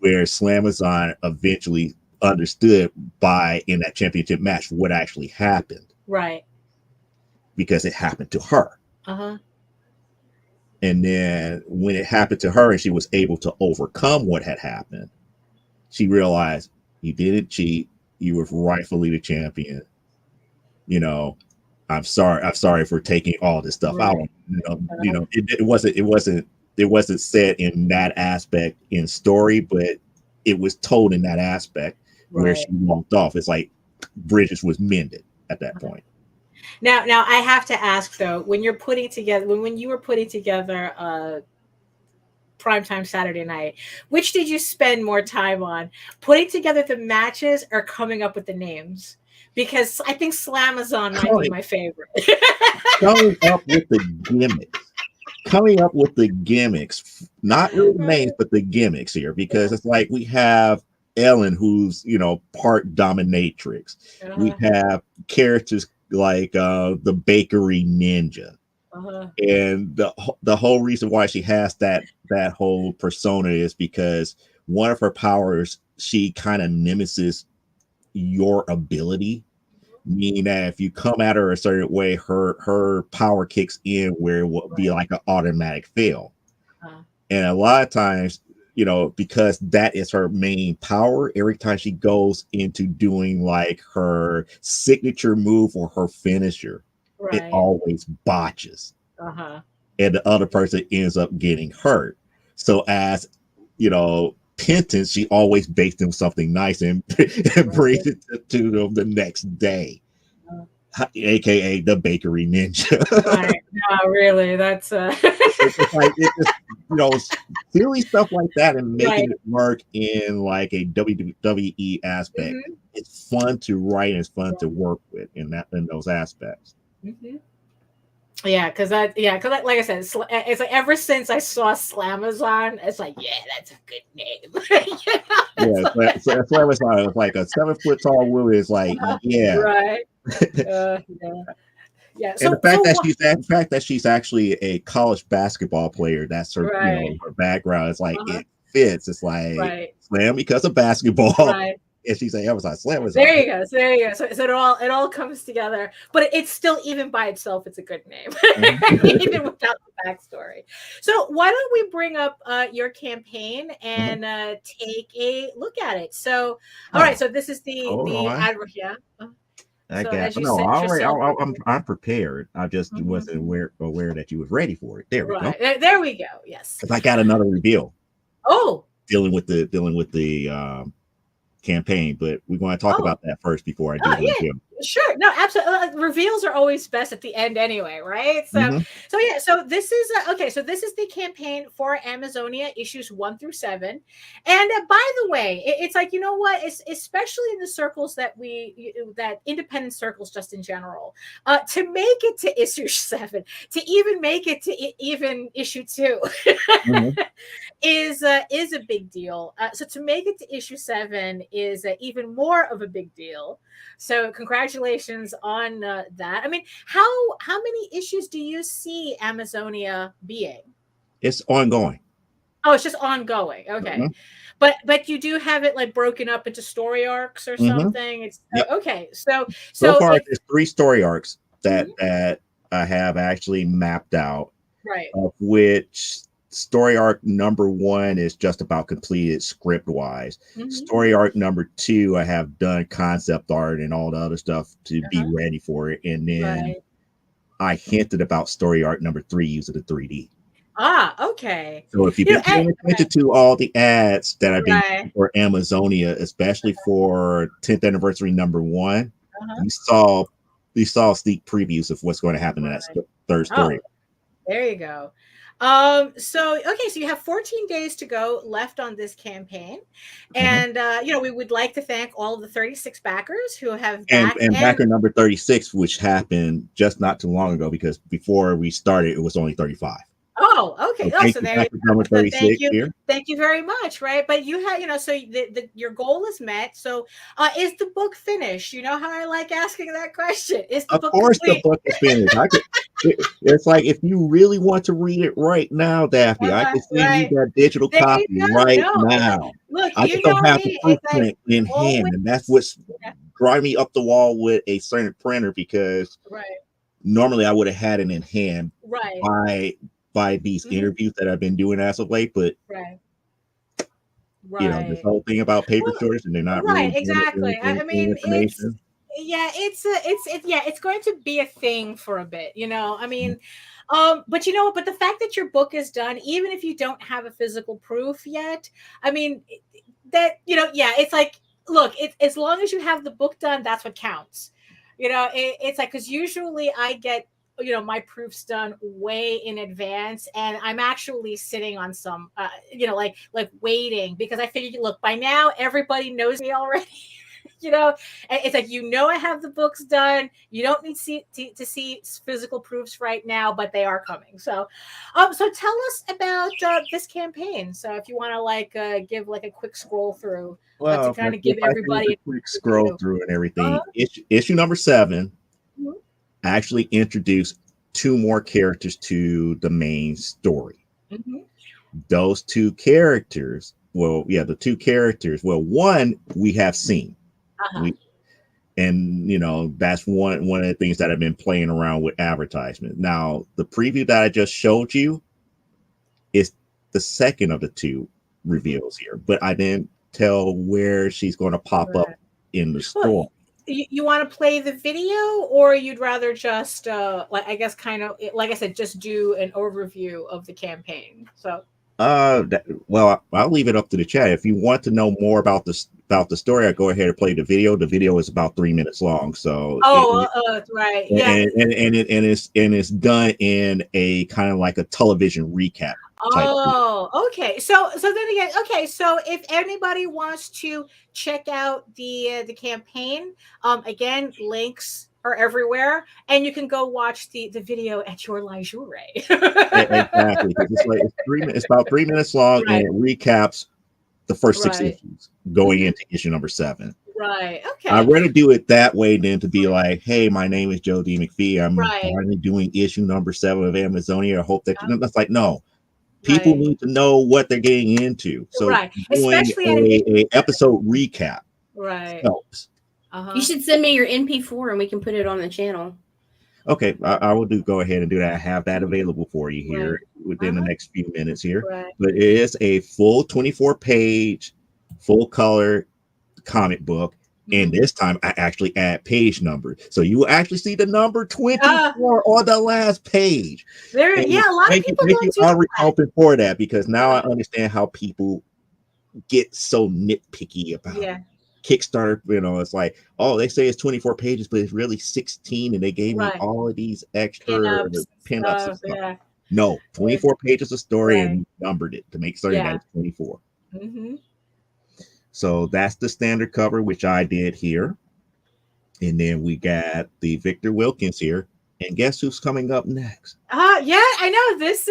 S11: where Slamazon eventually understood by in that championship match what actually happened.
S2: Right.
S11: Because it happened to her.
S2: Uh-huh.
S11: And then when it happened to her and she was able to overcome what had happened, she realized you didn't cheat. You were rightfully the champion. You know, I'm sorry for taking all this stuff out. It wasn't said in that aspect in story, but it was told in that aspect where she walked off. It's like bridges was mended at that point.
S2: Now I have to ask though, when you were putting together Primetime Saturday Night, which did you spend more time on, putting together the matches or coming up with the names? Because I think Slamazon might be my favorite.
S11: Coming up with the gimmicks, not really the names, but the gimmicks here, because it's like we have Ellen, who's part dominatrix. We have characters like the bakery ninja. And the whole reason why she has that whole persona is because one of her powers, she kind of nemesis your ability, meaning that if you come at her a certain way, her power kicks in where it will be like an automatic fail. And a lot of times, because that is her main power, every time she goes into doing like her signature move or her finisher, it always botches. And the other person ends up getting hurt. So as penance, she always bakes them something nice and brings it to them the next day, aka the bakery ninja.
S2: No, really, that's
S11: it's like silly stuff like that, and making it work in like a WWE aspect. It's fun to write and it's fun to work with in those aspects.
S2: Yeah, because like I said, it's like ever since I saw Slamazon, it's like, yeah, that's a good name.
S11: Slamazon is like a 7 foot tall woman. Is like, yeah,
S2: right. Yeah.
S11: So, and the fact that she's actually a college basketball player, that's her, her background. It's like it fits. It's like Slam because of basketball. And she's an Amazon Slamazon.
S2: There you go. So it all comes together, but it's still, even by itself, it's a good name, even without the backstory. So why don't we bring up your campaign and take a look at it? So, all right. So this is the ad. Yeah.
S11: I guess I'm prepared. I just wasn't aware that you was ready for it. There we go.
S2: There we go. Yes.
S11: Because I got another reveal.
S2: Oh.
S11: Dealing with the campaign, but we're going to talk about that first before I do the review.
S2: Sure. No, absolutely. Reveals are always best at the end anyway, right? So so this is so this is the campaign for Amazonia issues 1 through 7. And by the way, it's like, you know what, it's especially in the circles that independent circles just in general, to make it to issue 7, to even make it to even issue 2 is a big deal. So to make it to issue 7 is even more of a big deal. So congratulations on that. I mean, how many issues do you see Amazonia being?
S11: It's ongoing.
S2: Oh, it's just ongoing. Okay. But you do have it like broken up into story arcs or something. It's okay. So
S11: far there's 3 story arcs that I have actually mapped out.
S2: Right.
S11: Of which story arc number 1 is just about completed script wise. Story arc number 2, I have done concept art and all the other stuff to be ready for it. And then I hinted about story arc number 3 using the 3D.
S2: Okay.
S11: So if you've been paying attention to all the ads that I've been doing for Amazonia, especially for 10th anniversary number 1, you saw sneak previews of what's going to happen in that third story.
S2: There you go. So you have 14 days to go left on this campaign, and we would like to thank all of the 36 backers who have
S11: and backer number 36, which happened just not too long ago, because before we started it was only 35.
S2: Oh, okay.
S11: So thank
S2: So
S11: you,
S2: there
S11: back
S2: you
S11: to number
S2: go. So
S11: 36 here.
S2: thank you very much. Right, but you have, so your goal is met. So, is the book finished? You know how I like asking that question. Is the
S11: Of
S2: book
S11: course,
S2: complete?
S11: the book is finished. It's like if you really want to read it right now, Daphne, I can send you
S2: Right.
S11: that digital
S2: There
S11: copy
S2: you go.
S11: right
S2: No,
S11: now.
S2: look,
S11: I
S2: you
S11: just don't
S2: know
S11: have the
S2: me. It's like
S11: proofprint in hand,
S2: always.
S11: and that's what's
S2: Yeah.
S11: driving me up the wall with a certain printer, because
S2: Right.
S11: normally I would have had it in hand
S2: Right.
S11: by these interviews that I've been doing as of late, but
S2: Right.
S11: this whole thing about paper shortage, and they're not really
S2: Right, exactly. I
S11: any
S2: mean,
S11: information.
S2: it's going to be a thing for a bit, I mean, but you know what? But the fact that your book is done, even if you don't have a physical proof yet, I mean, it's like, look, as long as you have the book done, that's what counts. It's like, because usually I get my proofs done way in advance, and I'm actually sitting on some like waiting, because I figured, look, by now everybody knows me already. It's like, I have the books done. You don't need to see physical proofs right now, but they are coming. So so tell us about this campaign. So if you want to give like a quick scroll through,
S11: Well,
S2: to kind of
S11: if
S2: give
S11: I
S2: everybody
S11: do a quick scroll through and everything. Issue number 7 actually introduced 2 more characters to the main story. Those 2 characters, the 2 characters, one we have seen. That's one of the things that I've been playing around with advertisement. Now, the preview that I just showed you is the second of the 2 reveals here, but I didn't tell where she's going to pop up in the store.
S2: You want to play the video, or you'd rather just I guess kind of, like I said, just do an overview of the campaign? So
S11: I'll leave it up to the chat. If you want to know more about the story, I go ahead and play the video. The video is about 3 minutes long, so
S2: right, yeah,
S11: and it's done in a kind of like a television recap.
S2: Okay. So then again, okay. So if anybody wants to check out the campaign, again, links are everywhere, and you can go watch the video at your leisure.
S11: Exactly. It's about 3 minutes long, and it recaps the first 6 issues going into issue number 7.
S2: Right. Okay.
S11: I'd rather do it that way than to be like, "Hey, my name is Joe D Mcfee. I'm finally doing issue number 7 of Amazonia. I hope that that's like, no. People need to know what they're getting into. So
S2: especially
S11: a episode recap helps.
S1: You should send me your MP4 and we can put it on the channel.
S11: Okay, I will go ahead and do that. I have that available for you here within the next few minutes here. But it is a full 24-page, full color comic book. And this time I actually add page numbers. So you will actually see the number 24 on the last page.
S2: A lot of people don't do that.
S11: Hoping for that, because now I understand how people get so nitpicky about Kickstarter. It's like, oh, they say it's 24 pages, but it's really 16, and they gave me all of these extra pin-ups and stuff. No, 24 pages of story, and numbered it to make certain that it's 24. So that's the standard cover, which I did here. And then we got the Victor Wilkins here. And guess who's coming up next?
S2: Yeah, I know. This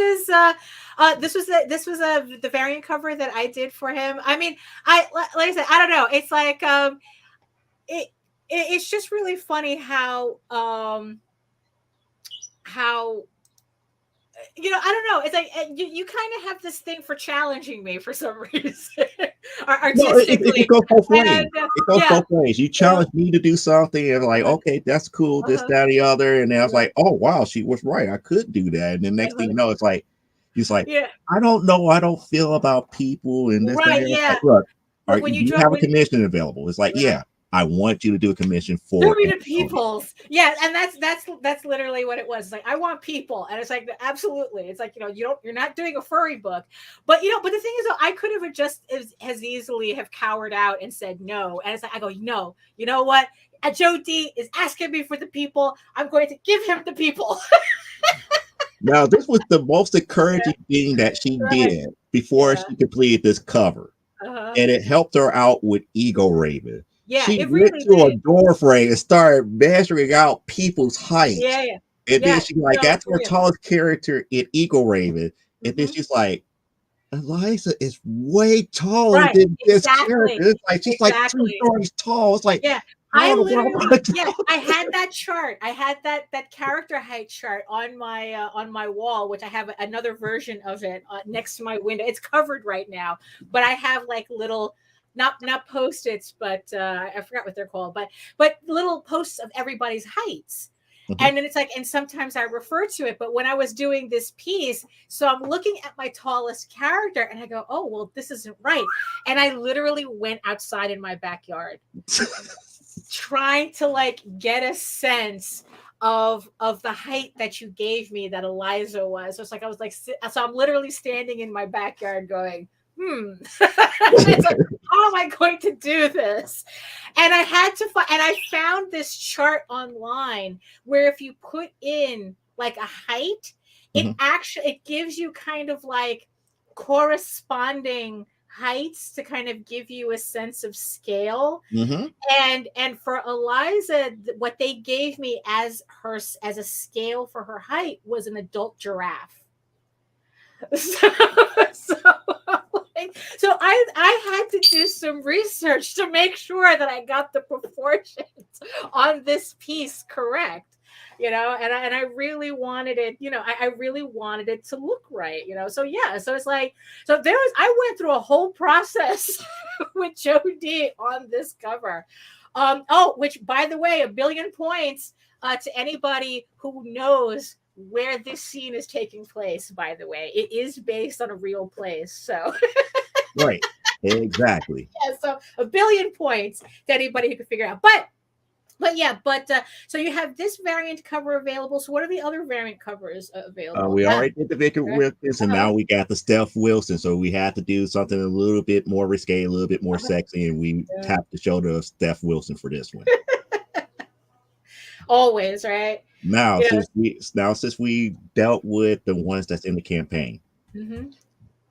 S2: was the variant cover that I did for him. I mean, like I said, I don't know. It's like it's just really funny how I don't know. It's like you kind of have this thing for challenging me for some reason. Artistically.
S11: It goes both ways. It goes both ways. You challenge me to do something, and like, okay, that's cool, this, that, and the other. And then I was like, oh, wow, she was right. I could do that. And then next thing you know, it's like, he's like, I don't know. I don't feel about people and this. Like, look, you have a commission available. It's like, I want you to do a commission for
S2: the peoples. Yeah, and that's literally what it was. It's like, I want people, and it's like, absolutely. It's like, you're not doing a furry book, but but the thing is, though, I could have just as easily have cowered out and said no. And it's like, I go, no, you know what? Joe D is asking me for the people. I'm going to give him the people.
S11: Now, this was the most encouraging thing that she did before she completed this cover, and it helped her out with Ego Raven.
S2: Yeah,
S11: she went to a door frame and started measuring out people's height.
S2: Yeah.
S11: And then she's like, that's our tallest character in Eagle Raven. And then she's like, Eliza is way taller
S2: Right,
S11: than this
S2: exactly,
S11: character. It's like she's like 2
S2: exactly.
S11: stories tall. It's like,
S2: Yeah, I literally, yeah, I had that chart. I had that character height chart on my wall, which I have another version of it next to my window. It's covered right now, but I have like little, not post-its, but I forgot what they're called, but little posts of everybody's heights. And then it's like, and sometimes I refer to it, but when I was doing this piece, so I'm looking at my tallest character and I go, oh, well, this isn't right. And I literally went outside in my backyard trying to like get a sense of the height that you gave me that Eliza was. So it's like, I was like, so I'm literally standing in my backyard going, it's like, how am I going to do this? And I had to find, and I found this chart online where if you put in like a height, it gives you kind of like corresponding heights to kind of give you a sense of scale. And for Eliza, what they gave me as a scale for her height was an adult giraffe. So I had to do some research to make sure that I got the proportions on this piece correct, and I really wanted it, I really wanted it to look right, so yeah, so it's like, I went through a whole process with Joe D on this cover. Which, by the way, 1 billion points to anybody who knows where this scene is taking place. By the way, it is based on a real place, so
S11: right, exactly.
S2: Yeah, so 1 billion points to anybody who can figure out. But so you have this variant cover available. So what are the other variant covers available?
S11: We already did the Victor Wilkins, and now we got the Steph Wilson. So we had to do something a little bit more risque, a little bit more sexy, and we tapped the shoulder of Steph Wilson for this one.
S2: Always, right?
S11: Now, since we dealt with the ones that's in the campaign,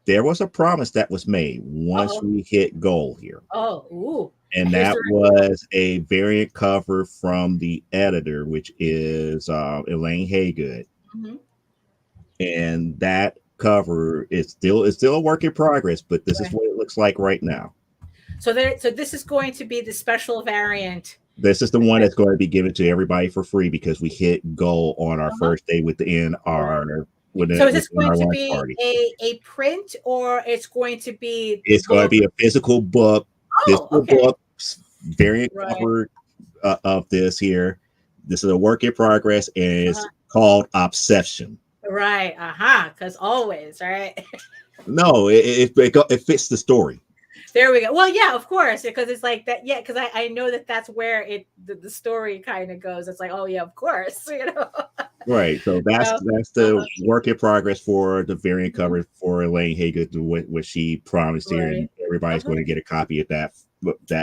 S11: there was a promise that was made once we hit goal here. And that was a variant cover from the editor, which is Elaine Haygood. And that cover is still a work in progress, but this is what it looks like right now.
S2: So this is going to be the special variant.
S11: This is the one that's going to be given to everybody for free because we hit goal on our first day within our.
S2: So is this going to be a print, or it's going to be?
S11: It's going to be a physical book. Book variant cover of this here. This is a work in progress, and it's called Obsession.
S2: Right. Because always, right.
S11: No, it fits the story.
S2: There we go. Well, yeah, of course, because it's like that. Yeah, because I know that's where the story kind of goes. It's like, oh yeah, of course,
S11: Right. So that's the work in progress for the variant cover for Elaine Haygood, what she promised here, and everybody's going to get a copy of that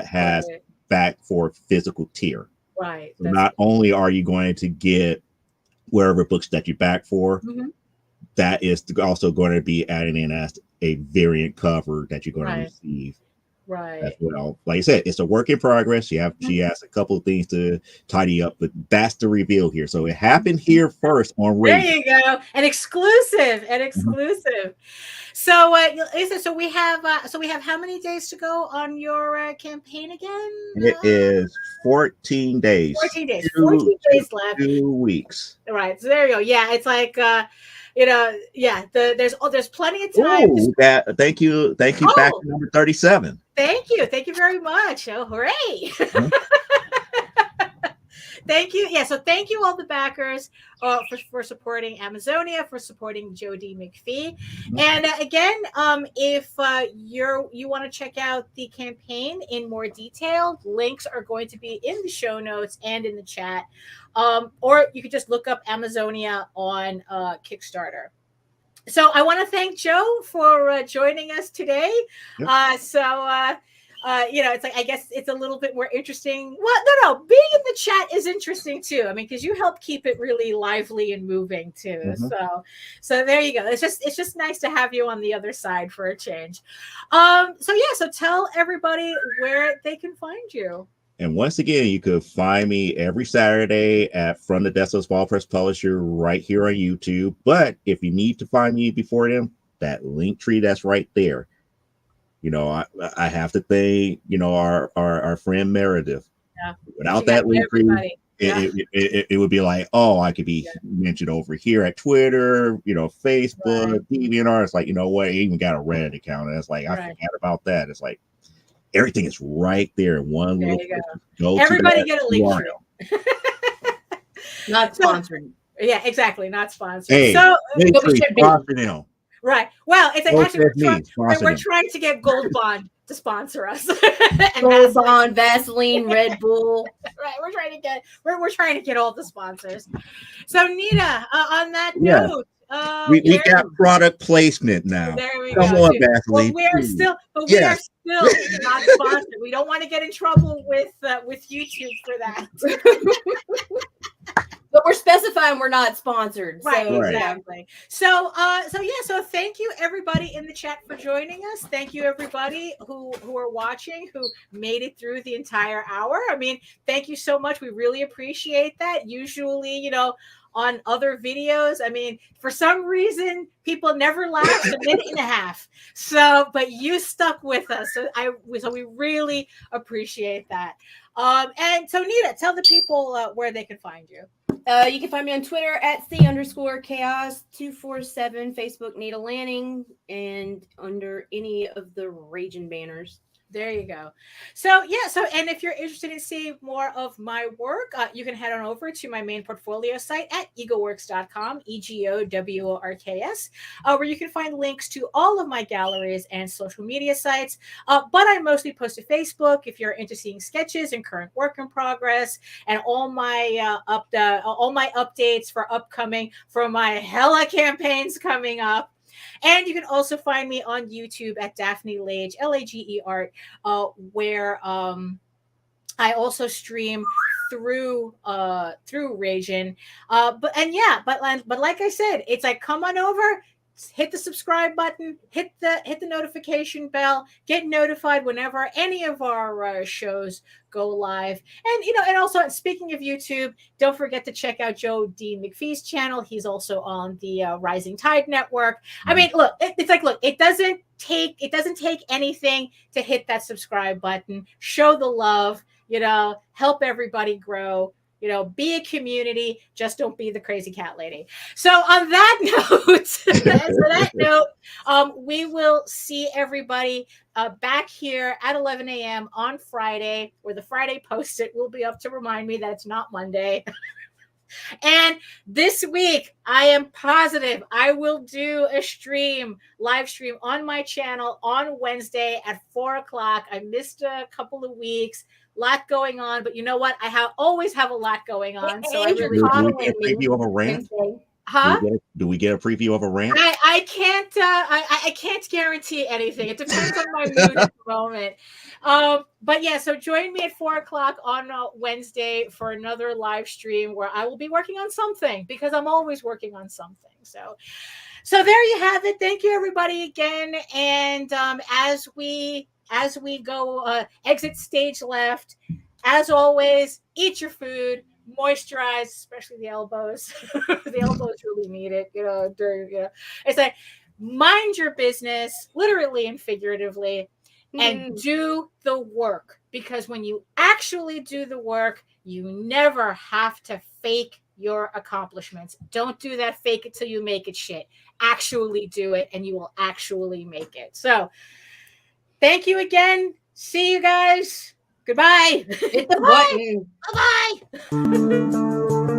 S11: has back for physical tier.
S2: Right.
S11: So not only are you going to get wherever books that you back for, that is also going to be added in as a variant cover that you're going to receive.
S2: Right.
S11: As well. Like I said, it's a work in progress. She has a couple of things to tidy up, but that's the reveal here. So it happened here first on Ragin.
S2: There you go. An exclusive. So Lisa, so we have how many days to go on your campaign again?
S11: It is 14 days.
S2: 14 days. 14 days left.
S11: 2 weeks.
S2: Right. So there you go. Yeah, it's like there's plenty of time.
S11: Ooh, thank you. Back to number 37.
S2: Thank you very much. Oh, hooray. Thank you. Yeah, so thank you all the backers for supporting Amazonia, for supporting Joe D Mcfee. And again, if you want to check out the campaign in more detail, links are going to be in the show notes and in the chat. Or you could just look up Amazonia on Kickstarter. So I want to thank Joe for joining us today. It's like, I guess it's a little bit more interesting. Well, no, being in the chat is interesting too. I mean, because you help keep it really lively and moving too. So there you go. It's just nice to have you on the other side for a change. So tell everybody where they can find you.
S11: And once again, you could find me every Saturday at From the Desk of Small Press Publisher right here on YouTube. But if you need to find me before then, that link tree that's right there. You know, I have to thank, you know, our friend Meredith.
S2: Yeah.
S11: Without that link tree, it would be like, oh, I could be mentioned over here at Twitter, you know, Facebook, DeviantArt. It's like, you know what? I even got a Reddit account. And it's like, I forgot about that. It's like, everything is right there in one little place. Go
S2: Everybody get a link tree.
S1: Not sponsored.
S2: Yeah, exactly. Not sponsored.
S11: Hey,
S2: so
S11: sponsor them.
S2: Right. Well, it's like actually we're
S11: me.
S2: trying to get Gold Bond to sponsor us.
S1: Gold Bond, Vaseline, Red Bull.
S2: Right. We're trying to get all the sponsors. So Nita, on that note,
S11: we got product placement now.
S2: There we
S11: Come
S2: go.
S11: on, Vaseline.
S2: We are still not sponsored. We don't want to get in trouble with YouTube for that.
S1: But we're specifying we're not sponsored.
S2: Right,
S1: so,
S2: exactly. So thank you everybody in the chat for joining us. Thank you everybody who are watching, who made it through the entire hour. I mean, thank you so much. We really appreciate that. Usually, you know, on other videos, I mean, for some reason, people never last a minute and a half. So, but you stuck with us. So we really appreciate that. And so Nita, tell the people where they can find you.
S1: You can find me on Twitter at C_chaos247, Facebook Nita Lanning, and under any of the Ragin banners.
S2: There you go. So and if you're interested in seeing more of my work, you can head on over to my main portfolio site at egoworks.com, EGOWORKS, where you can find links to all of my galleries and social media sites. But I mostly post to Facebook if you're into seeing sketches and current work in progress, and all my updates for my Hella campaigns coming up. And you can also find me on YouTube at Daphne Lage, Lage art, where I also stream through Ragin. But like I said, it's like, come on over, hit the subscribe button, hit the notification bell, get notified whenever any of our shows go live. And and also, speaking of YouTube, don't forget to check out D Mcfee's channel. He's also on the Rising Tide Network. I mean, look, it doesn't take anything to hit that subscribe button, show the love, help everybody grow. Be a community. Just don't be the crazy cat lady. So on that note, we will see everybody back here at 11 a.m. on Friday, where the Friday Post-it will be up to remind me that it's not Monday. And this week, I am positive I will do a live stream on my channel on Wednesday at 4:00. I missed a couple of weeks. Lot going on, but you know what? Always have a lot going on. So I really
S11: do we get a preview of a rant?
S2: Huh?
S11: Do we get a preview of a rant?
S2: I can't. I can't guarantee anything. It depends on my mood at the moment. But yeah, so join me at 4:00 on Wednesday for another live stream where I will be working on something, because I'm always working on something. So there you have it. Thank you, everybody, again. And as we go exit stage left, as always, eat your food, moisturize, especially the elbows. The elbows really need it, it's like, mind your business, literally and figuratively, and do the work, because when you actually do the work, you never have to fake your accomplishments. Don't do that fake it till you make it shit. Actually do it, and you will actually make it. So thank you again. See you guys. Goodbye.
S1: Hit the button.
S2: Bye-bye.